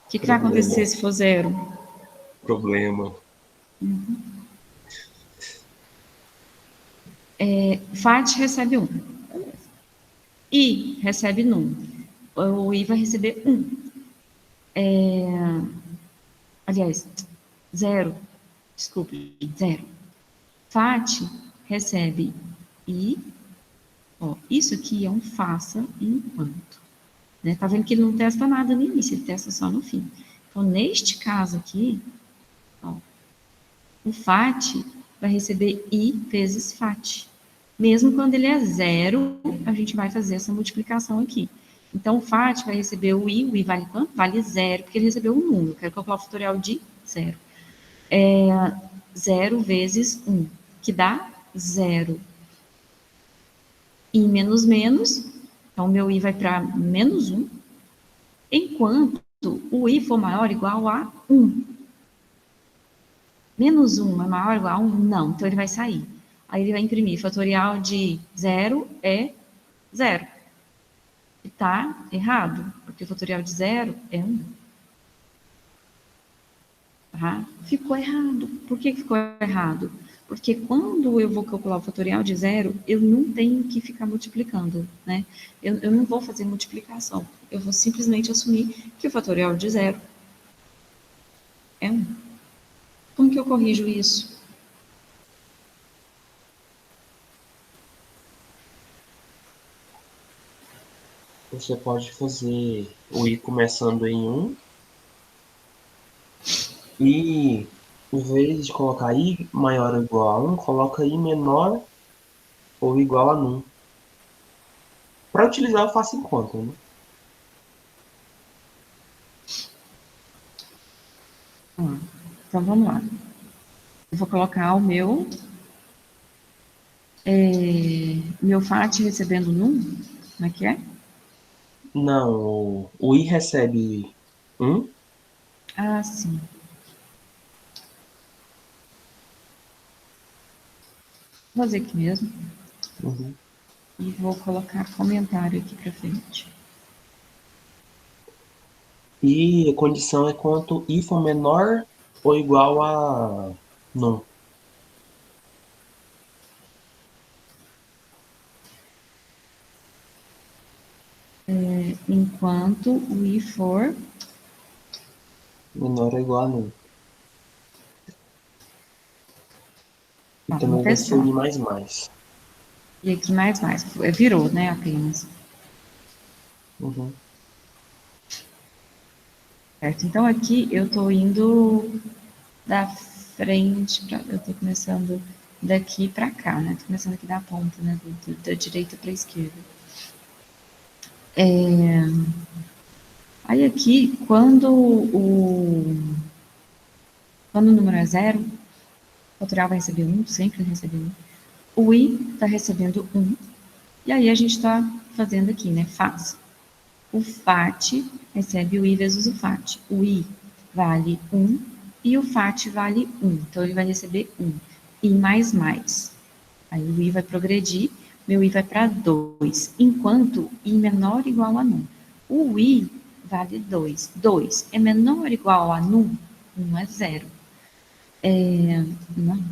O que vai acontecer se for 0? Problema. FAT recebe 1. I recebe num. O I vai receber 1. Aliás, 0. Desculpe, 0. FAT recebe I. Ó, isso aqui é um faça enquanto. Né? Tá vendo que ele não testa nada no início, ele testa só no fim. Então, neste caso aqui, ó, o FAT vai receber I vezes FAT. Mesmo quando ele é 0, a gente vai fazer essa multiplicação aqui. Então, o FAT vai receber o I vale quanto? Vale 0, porque ele recebeu um número. Eu quero calcular o fatorial de 0. 0 vezes 1, que dá 0. I menos menos, então, meu I vai para menos 1, enquanto o I for maior ou igual a 1. Menos 1 é maior ou igual a 1? Não, então ele vai sair. Aí ele vai imprimir fatorial de 0 é 0. E tá errado, porque o fatorial de 0 é 1. Tá? Ficou errado. Por que ficou errado? Porque quando eu vou calcular o fatorial de 0, eu não tenho que ficar multiplicando, né? Eu não vou fazer multiplicação. Eu vou simplesmente assumir que o fatorial de 0 é 1. Como que eu corrijo isso? Você pode fazer o I começando em 1 e, em vez de colocar I maior ou igual a 1, coloca I menor ou igual a num. Para utilizar, eu faço em conta, né? Então, vamos lá. Eu vou colocar o meu FAT recebendo num. Como é que é? Não, o I recebe 1. Ah, sim. Vou fazer aqui mesmo. Uhum. E vou colocar comentário aqui para frente. E a condição é quanto I for menor ou igual a num. Enquanto o I for menor ou igual a num. E Tá, também vamos vai ser o testar. i mais mais. E aqui mais, virou, né, apenas. Uhum. Certo? Então, aqui eu estou indo da frente, eu estou começando daqui para cá, né? Estou começando aqui da ponta, né? Da direita para a esquerda. Aí aqui, quando o número é zero, o fatorial vai receber 1, sempre vai receber 1. O i está recebendo 1. E aí a gente está fazendo aqui, né? Faz. O FAT recebe o i vezes o FAT. O i vale 1 e o FAT vale 1. Então, ele vai receber 1. I mais mais. Aí o i vai progredir, meu i vai para 2, enquanto i menor ou igual a num. O i vale 2. 2 é menor ou igual a num? 1 é 0. Não,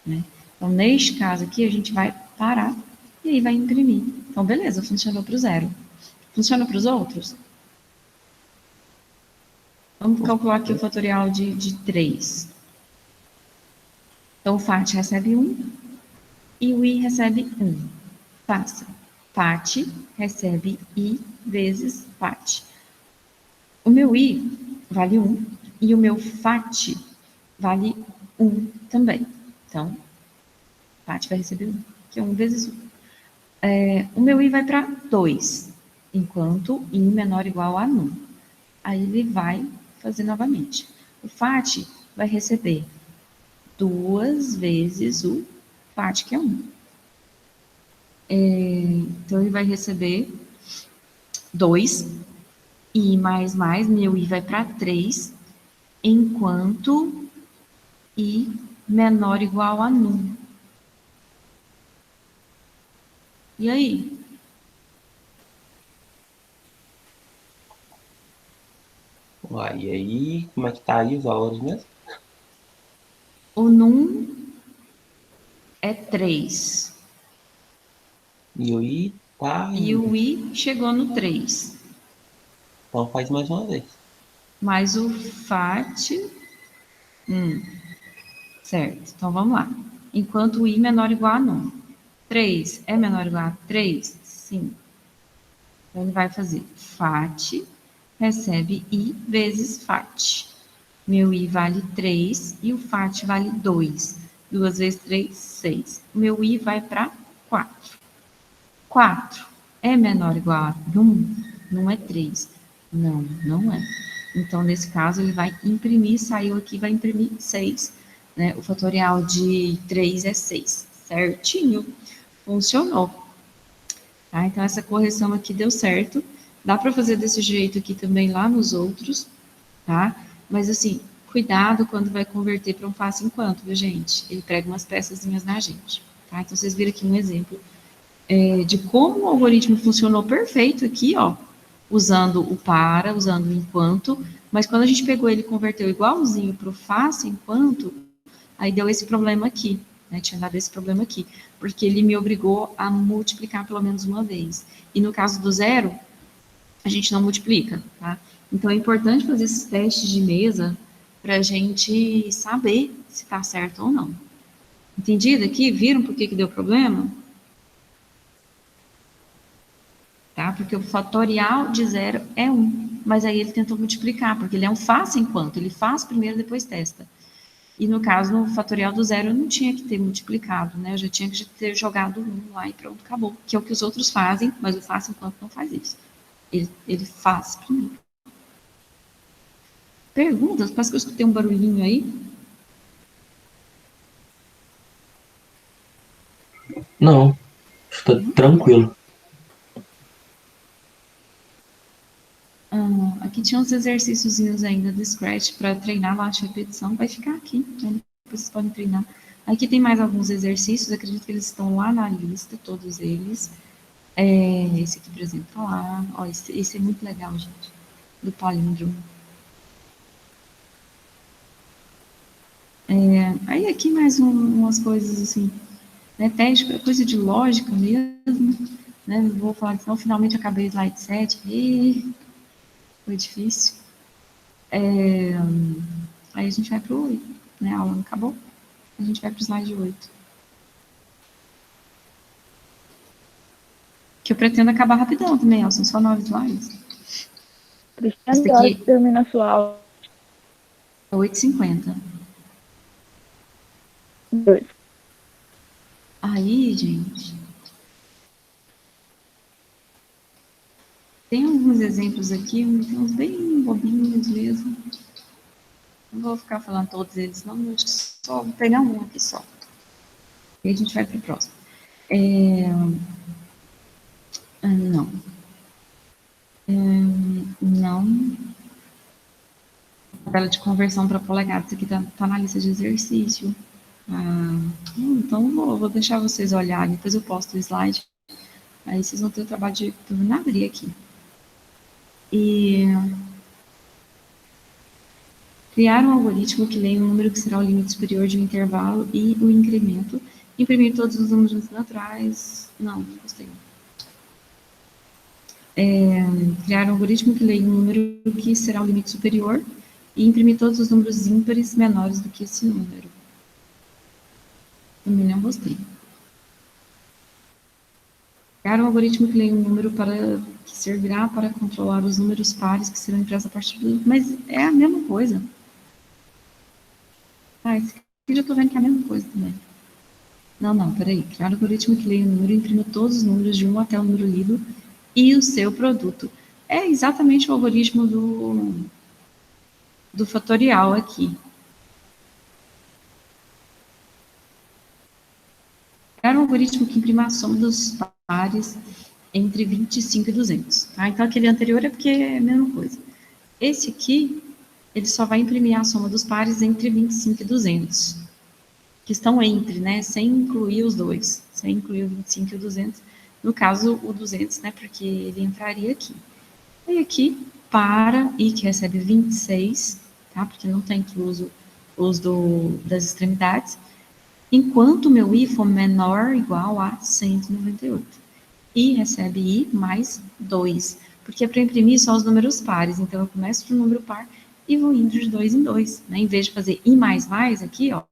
né? Então, neste caso aqui, a gente vai parar e aí vai imprimir. Então, beleza, funcionou para o zero. Funciona para os outros? Vamos calcular aqui o fatorial de 3. Então, o FAT recebe 1 e o I recebe 1. Faça. FAT recebe I vezes FAT. O meu I vale 1 e o meu FAT vale 1 também. Então, FAT vai receber 1, que é 1 vezes 1. O meu I vai para 2, enquanto I menor ou igual a num. Aí ele vai fazer novamente. O FAT vai receber 2 vezes o FAT, que é 1. Então, ele vai receber 2, I mais, meu I vai para 3, enquanto I menor ou igual a num. E aí? Uai, e aí, como é que tá aí os valores mesmo? O num é 3 E o i tá e em... o I chegou no 3, Então faz mais uma vez. mais o FAT, certo? Então, vamos lá. Enquanto o I menor ou igual a num. 3 é menor ou igual a 3? Sim. Então, ele vai fazer FAT recebe I vezes FAT. Meu I vale 3 e o FAT vale 2. 2 vezes 3, 6. Meu I vai para 4. 4 é menor ou igual a 1? Não é 3. Não, não é. Então, nesse caso, ele vai imprimir, saiu aqui, vai imprimir 6. Né? O fatorial de 3 é 6. Certinho. Funcionou. Tá? Então, essa correção aqui deu certo. Dá para fazer desse jeito aqui também lá nos outros, tá? Mas, assim, cuidado quando vai converter para um faça enquanto, viu, gente? Ele prega umas peçazinhas na gente, tá? Então, vocês viram aqui um exemplo de como o algoritmo funcionou perfeito aqui, ó, usando o para, usando o enquanto, mas quando a gente pegou ele e converteu igualzinho para o faça enquanto, aí deu esse problema aqui, né? Tinha dado esse problema aqui, porque ele me obrigou a multiplicar pelo menos uma vez. E no caso do zero, a gente não multiplica, tá? Então é importante fazer esses testes de mesa para a gente saber se está certo ou não. Entendido aqui? Viram por que deu problema? Tá? Porque o fatorial de zero é 1, mas aí ele tentou multiplicar, porque ele é um faça enquanto, ele faz primeiro, depois testa. E no caso, no fatorial do zero, eu não tinha que ter multiplicado, né? Eu já tinha que ter jogado 1 lá e pronto, acabou. Que é o que os outros fazem, mas o faça enquanto não faz isso. Ele faz primeiro. Perguntas? Parece que eu escutei um barulhinho aí. Não, está tranquilo. Aqui tinha uns exercíciozinhos ainda do Scratch para treinar lá a repetição. Vai ficar aqui, né? Depois vocês podem treinar. Aqui tem mais alguns exercícios, acredito que eles estão lá na lista, todos eles. Esse aqui, por exemplo, tá lá. Ó, esse é muito legal, gente, do palíndromo. Aí aqui mais umas coisas assim, né? Teste, coisa de lógica mesmo, né? Não vou falar disso, não. Finalmente acabei o slide 7. Foi difícil. Aí a gente vai para o 8, né? A aula não acabou. A gente vai para o slide 8. Que eu pretendo acabar rapidão também, são só 9 slides. Cristiane, Esse que horas daqui termina a sua aula? é 8h50. Dois. Aí, gente, tem alguns exemplos aqui, tem uns bem bobinhos mesmo. Não vou ficar falando todos eles, não, eu só vou pegar um aqui só. E a gente vai para o próximo. Não. Não. Tabela de conversão para polegadas, aqui tá na lista de exercício. Então vou deixar vocês olharem, depois eu posto o slide. Aí vocês vão ter o trabalho de abrir aqui. E criar um algoritmo que leia um número que será o limite superior de um intervalo e o incremento. Imprimir todos os números naturais. Não gostei. Criar um algoritmo que leia um número que será o limite superior e imprimir todos os números ímpares menores do que esse número. Também não gostei. Criar um algoritmo que leia um número que servirá para controlar os números pares que serão impressos a partir do... Mas é a mesma coisa. Esse aqui eu já estou vendo que é a mesma coisa também. Não, peraí. Criar um algoritmo que leia um número e imprima todos os números de 1 até o número lido e o seu produto. É exatamente o algoritmo do fatorial aqui. Criar um algoritmo que imprima a soma dos pares entre 25 e 200. Tá? Então, aquele anterior é porque é a mesma coisa. Esse aqui, ele só vai imprimir a soma dos pares entre 25 e 200. Que estão entre, né? Sem incluir os dois. Sem incluir o 25 e o 200. No caso, o 200, né? Porque ele entraria aqui. E aqui, para I, que recebe 26, tá? Porque não está incluso os das extremidades. Enquanto o meu I for menor ou igual a 198. I recebe I mais 2. Porque é para imprimir só os números pares. Então, eu começo de um número par e vou indo de 2 em 2. Né? Em vez de fazer I mais aqui, ó,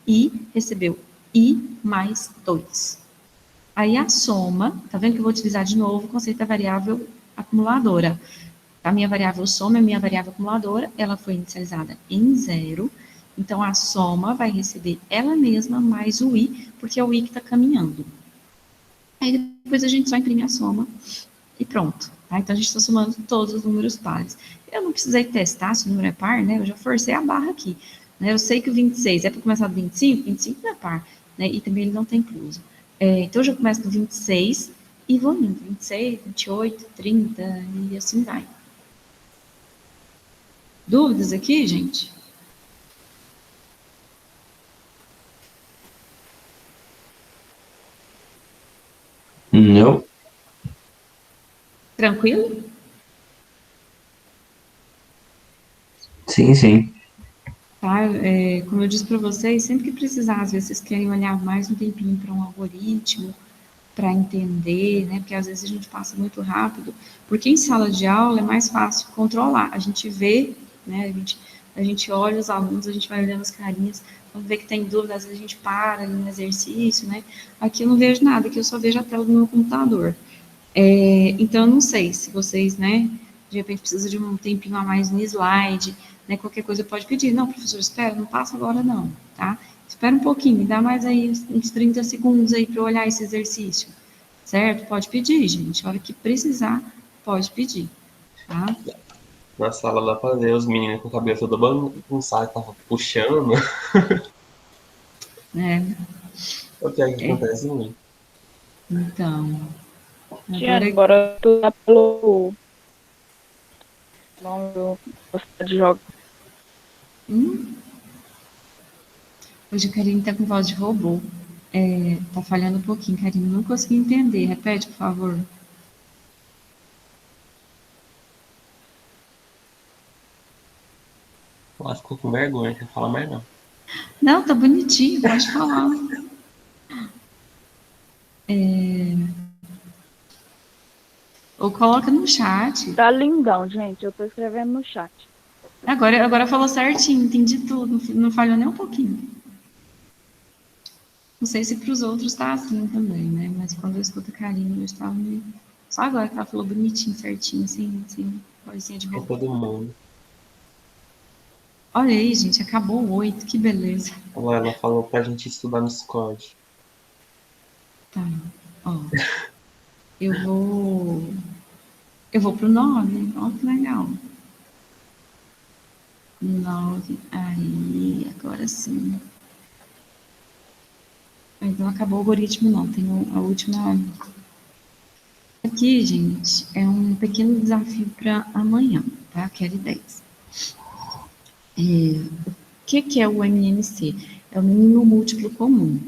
I recebeu I mais 2. Aí a soma, tá vendo que eu vou utilizar de novo o conceito da variável acumuladora. A minha variável soma é a minha variável acumuladora, ela foi inicializada em 0, então a soma vai receber ela mesma mais o i, porque é o i que está caminhando. Aí depois a gente só imprime a soma e pronto. Tá? Então a gente está somando todos os números pares. Eu não precisei testar se o número é par, né? Eu já forcei a barra aqui. Né? Eu sei que o 26 é para começar do 25, 25 não é par, né? E também ele não tem incluso. Então eu já começo do 26 e vou indo. 26, 28, 30 e assim vai. Dúvidas aqui, gente? Não. Tranquilo? Sim, sim. Tá? Como eu disse para vocês, sempre que precisar, às vezes vocês querem olhar mais um tempinho para um algoritmo, para entender, né? Porque às vezes a gente passa muito rápido, porque em sala de aula é mais fácil controlar. A gente vê, né? A gente olha os alunos, a gente vai olhando as carinhas, quando vê que tem dúvida, às vezes a gente para ali no exercício, né? Aqui eu não vejo nada, aqui eu só vejo a tela do meu computador. Então, eu não sei se vocês, né, de repente precisa de um tempinho a mais no slide, né, qualquer coisa pode pedir. Não, professor, espera, não passa agora não, tá? Espera um pouquinho, me dá mais aí uns 30 segundos aí para eu olhar esse exercício, certo? Pode pedir, gente, a hora que precisar, pode pedir, tá? Na sala lá pra ver os meninos com o cabelo todo bagunçado, tava puxando. É, O que é que acontece muito? então, Cristiane, agora, bora estudar pelo nome do de jogo. hoje a Karine tá com voz de robô. Tá falhando um pouquinho, Karine, não consegui entender. Repete, por favor. Ela ficou com vergonha, não quer falar mais não. Não, tá bonitinho, pode falar. Ou coloca no chat. Tá lindão, gente. Eu tô escrevendo no chat. Agora falou certinho, entendi tudo, não falhou nem um pouquinho. Não sei se para os outros tá assim também, né? Mas quando eu escuto a Karine, eu estava meio... Só agora que ela falou bonitinho, certinho, sem coisinha de Pra roupa. todo mundo. Olha aí, gente, acabou o 8, que beleza. Ela falou pra gente estudar no Discord. Tá, ó, eu vou... Eu vou pro 9, ó que legal. 9, aí, agora sim. Então acabou o algoritmo não, tem a última... Aqui, gente, é um pequeno desafio para amanhã, tá? Quero ideias. O que é o MMC? É o mínimo múltiplo comum.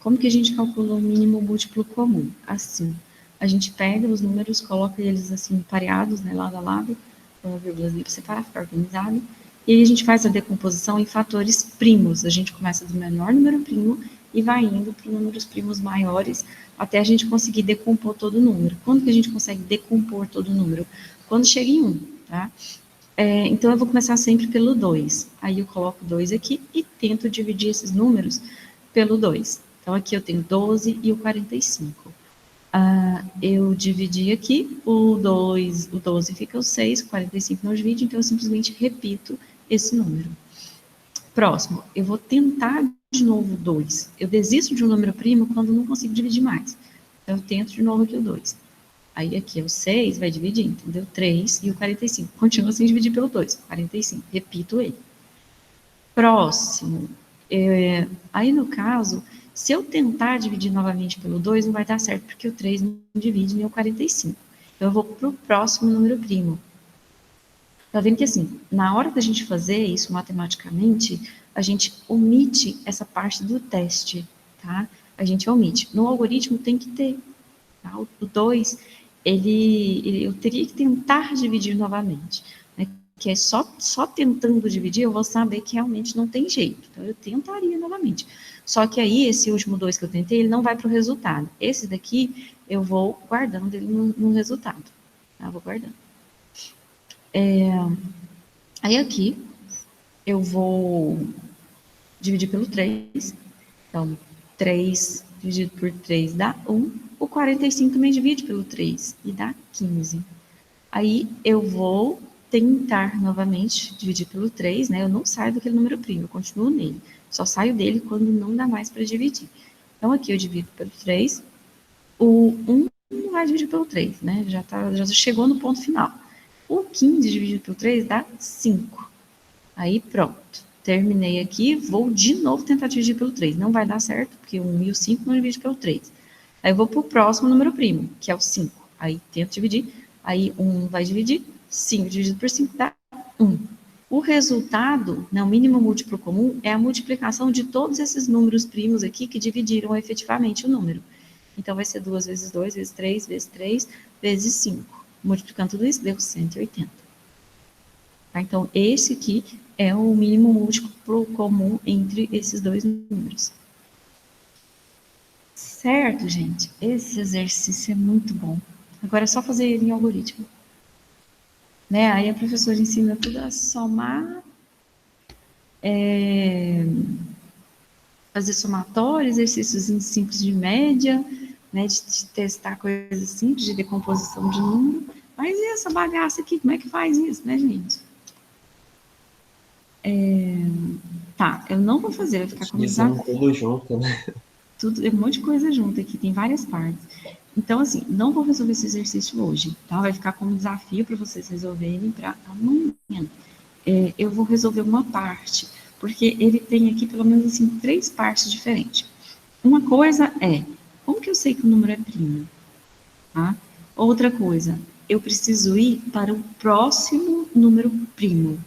Como que a gente calcula o mínimo múltiplo comum? Assim, a gente pega os números, coloca eles assim pareados, né, lado a lado, com uma vírgulazinha para separar, ficar organizado, e aí a gente faz a decomposição em fatores primos. A gente começa do menor número primo e vai indo para números primos maiores até a gente conseguir decompor todo o número. Quando que a gente consegue decompor todo o número? Quando chega em 1, tá? Então, eu vou começar sempre pelo 2. Aí eu coloco 2 aqui e tento dividir esses números pelo 2. Então, aqui eu tenho 12 e o 45. Eu dividi aqui, o 12 fica o 6, o 45 não divide, então eu simplesmente repito esse número. Próximo, eu vou tentar de novo o 2. Eu desisto de um número primo quando não consigo dividir mais. Então, eu tento de novo aqui o 2. Aí aqui é o 6, vai dividir, entendeu? 3 e o 45. Continua sem dividir pelo 2, 45. Repito ele. Próximo. Aí no caso, se eu tentar dividir novamente pelo 2, não vai dar certo, porque o 3 não divide nem o 45. Então eu vou para o próximo número primo. Tá vendo que assim, na hora da gente fazer isso matematicamente, a gente omite essa parte do teste, tá? A gente omite. No algoritmo tem que ter, tá? O 2, eu teria que tentar dividir novamente, né? Que é só tentando dividir, eu vou saber que realmente não tem jeito. Então, eu tentaria novamente. Só que aí, esse último 2 que eu tentei, ele não vai para o resultado. Esse daqui, eu vou guardando ele no resultado. Tá? Vou guardando. Aí aqui, eu vou dividir pelo 3. Então, 3 dividido por 3 dá 1. O 45 também divide pelo 3 e dá 15. Aí eu vou tentar novamente dividir pelo 3, né? Eu não saio daquele número primo, eu continuo nele. Só saio dele quando não dá mais para dividir. Então aqui eu divido pelo 3. O 1 não vai dividir pelo 3, né? Já chegou no ponto final. O 15 dividido pelo 3 dá 5. Aí pronto. Terminei aqui, vou de novo tentar dividir pelo 3. Não vai dar certo, porque o 1 e o 5 não dividem pelo 3. Aí eu vou para o próximo número primo, que é o 5. Aí tento dividir, aí 1 vai dividir, 5 dividido por 5 dá 1. O resultado, né, o mínimo múltiplo comum, é a multiplicação de todos esses números primos aqui que dividiram efetivamente o número. Então, vai ser 2 vezes 2, vezes 3, vezes 3, vezes 5. Multiplicando tudo isso, deu 180. Tá? Então, esse aqui é o mínimo múltiplo comum entre esses dois números. Certo, gente? Esse exercício é muito bom. Agora é só fazer ele em algoritmo. Né? Aí a professora ensina tudo a somar, fazer somatório, exercícios simples de média, né? De testar coisas simples, de decomposição de número. Mas e essa bagaça aqui, como é que faz isso, né, gente? Tá, eu não vou fazer, vai ficar como Utilizando desafio. tudo junto, né? Tudo, um monte de coisa junto aqui, tem várias partes. Então, assim, não vou resolver esse exercício hoje, tá? Vai ficar como desafio para vocês resolverem para amanhã. Eu vou resolver uma parte, porque ele tem aqui pelo menos assim 3 partes diferentes. Uma coisa é, como que eu sei que o número é primo? Tá? Outra coisa, eu preciso ir para o próximo número primo.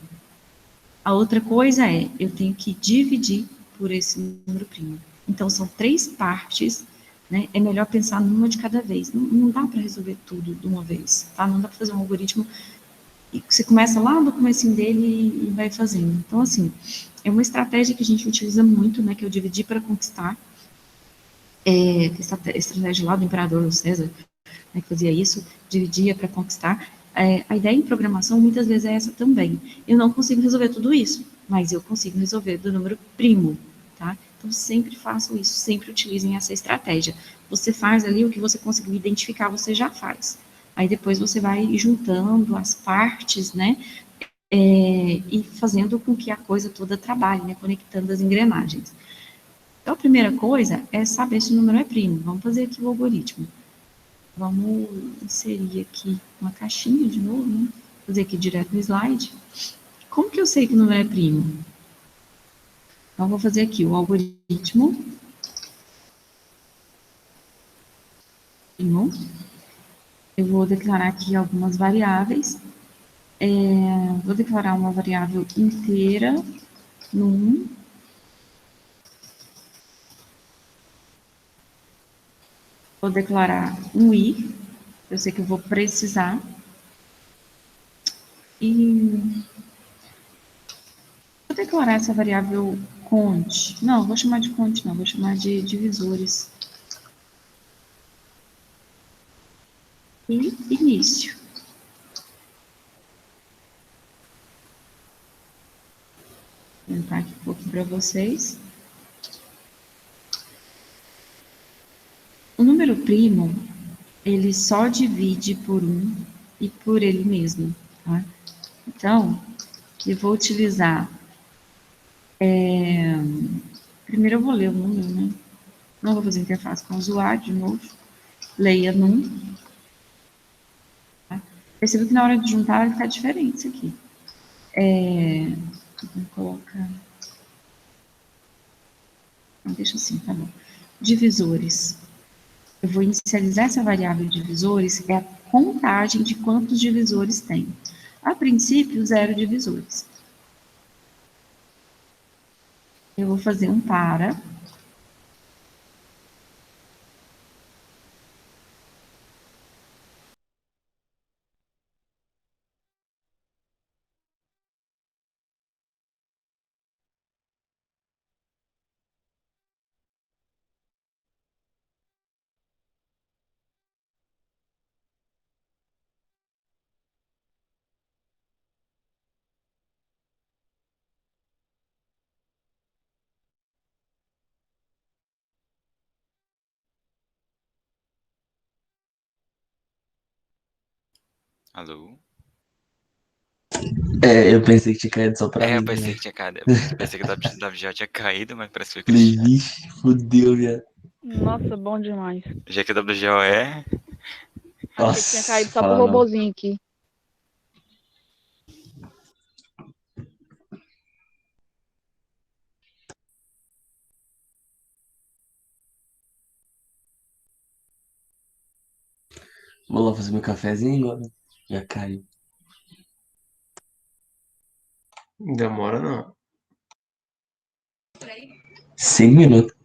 A outra coisa é, eu tenho que dividir por esse número primo. Então, são 3 partes, né? É melhor pensar numa de cada vez. Não dá para resolver tudo de uma vez, tá? Não dá para fazer um algoritmo e você começa lá no comecinho dele e vai fazendo. Então, assim, é uma estratégia que a gente utiliza muito, né? Que é o dividir para conquistar. Essa estratégia lá do imperador César, né, que fazia isso, dividia para conquistar. A ideia em programação muitas vezes é essa também. Eu não consigo resolver tudo isso, mas eu consigo resolver do número primo, tá? Então sempre façam isso, sempre utilizem essa estratégia. Você faz ali o que você conseguiu identificar, você já faz. Aí depois você vai juntando as partes, né? E fazendo com que a coisa toda trabalhe, né? Conectando as engrenagens. Então a primeira coisa é saber se o número é primo. Vamos fazer aqui o algoritmo. Vamos inserir aqui uma caixinha de novo, né? Fazer aqui direto no slide. Como que eu sei que o número é primo? Então, vou fazer aqui o algoritmo. Primo. Eu vou declarar aqui algumas variáveis. Vou declarar uma variável inteira num. Vou declarar um i. Eu sei que eu vou precisar. E vou declarar essa variável cont. Não, vou chamar de cont, não. Vou chamar de divisores. E início. Vou tentar aqui um pouquinho para vocês. O número primo, ele só divide por 1 e por ele mesmo, tá? Então, eu vou utilizar... primeiro eu vou ler o número, né? Não vou fazer interface com o usuário de novo. Leia num. Tá? Perceba que na hora de juntar vai ficar diferente isso aqui. Vou colocar... Não, deixa assim, tá bom. Divisores. Eu vou inicializar essa variável divisores, é a contagem de quantos divisores tem. A princípio, 0 divisores. Eu vou fazer um para. Alô? É, eu pensei que tinha caído só pra É, eu mim, pensei né? que tinha caído. Pensei que o Davi já tinha caído, mas parece que foi Falei, Cristiano. vixe, fudeu, viado. Nossa, bom demais. Já que o WGO é. Achei que tinha Nossa, caído só pro fala não. robozinho aqui. Vou lá fazer meu cafezinho agora. Já caiu. Demora não. 5 minutos.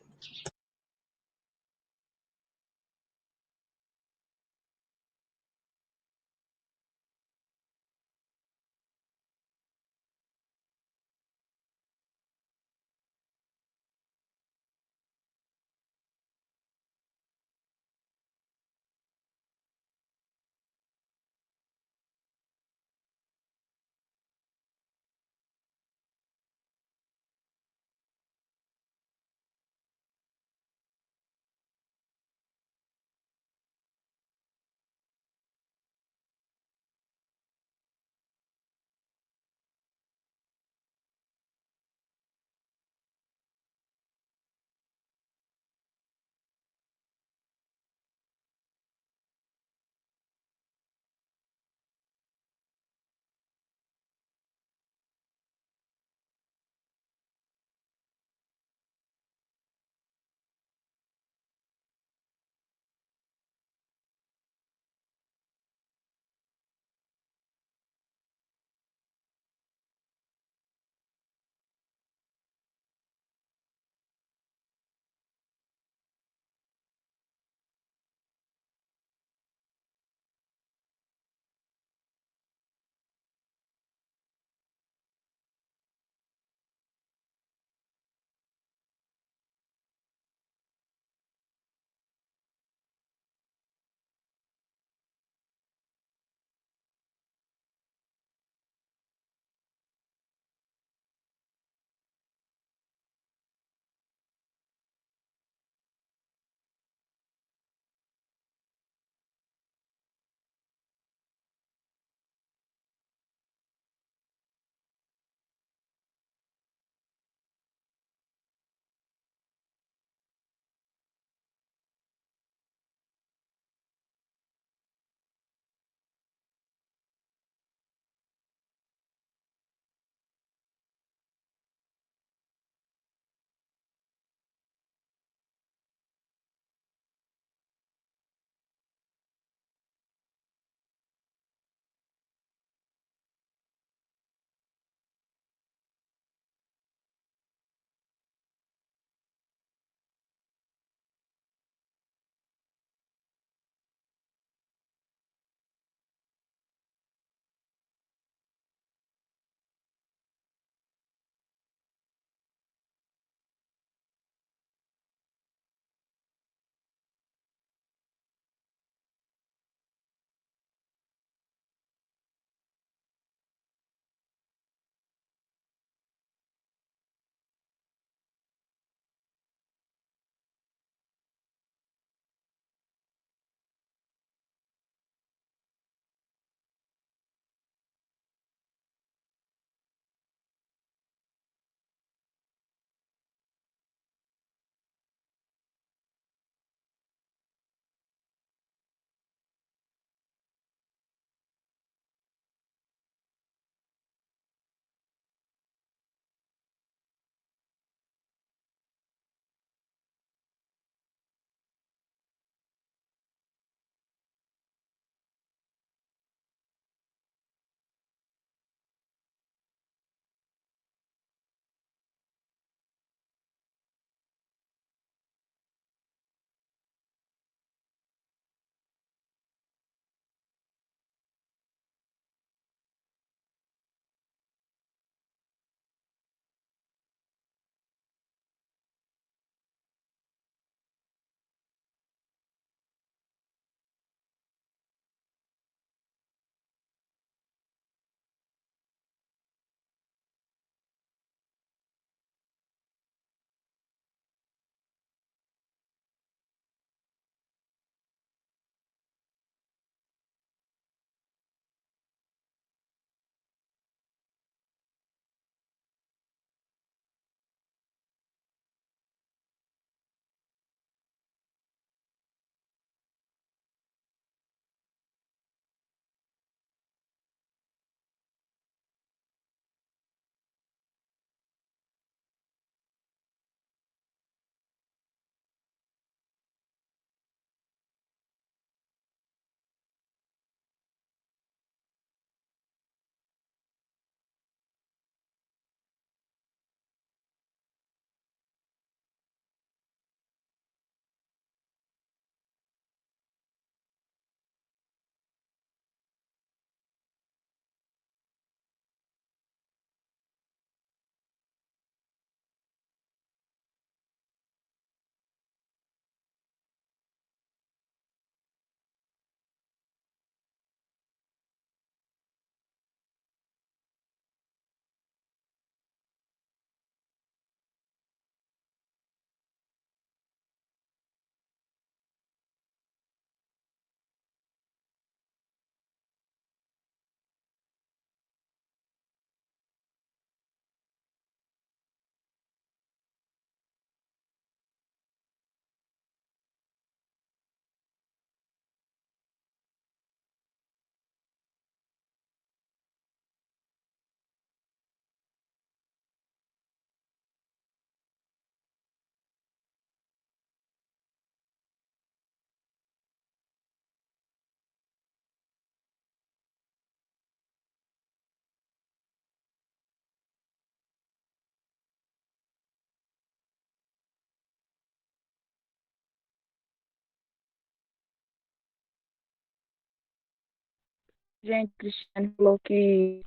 Gente, a Cristiane falou que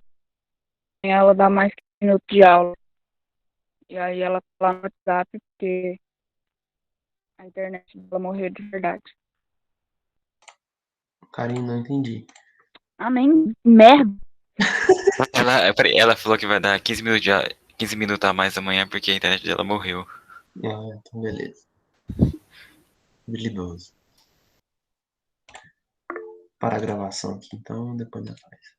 ela dá mais 15 minutos de aula. E aí ela tá lá no WhatsApp porque a internet dela morreu de verdade. Karine, não entendi. Amém? Merda. Ela falou que vai dar 15 minutos, 15 minutos a mais amanhã porque a internet dela morreu. Ah, então beleza. Habilidoso. Para a gravação aqui, então depois já faz.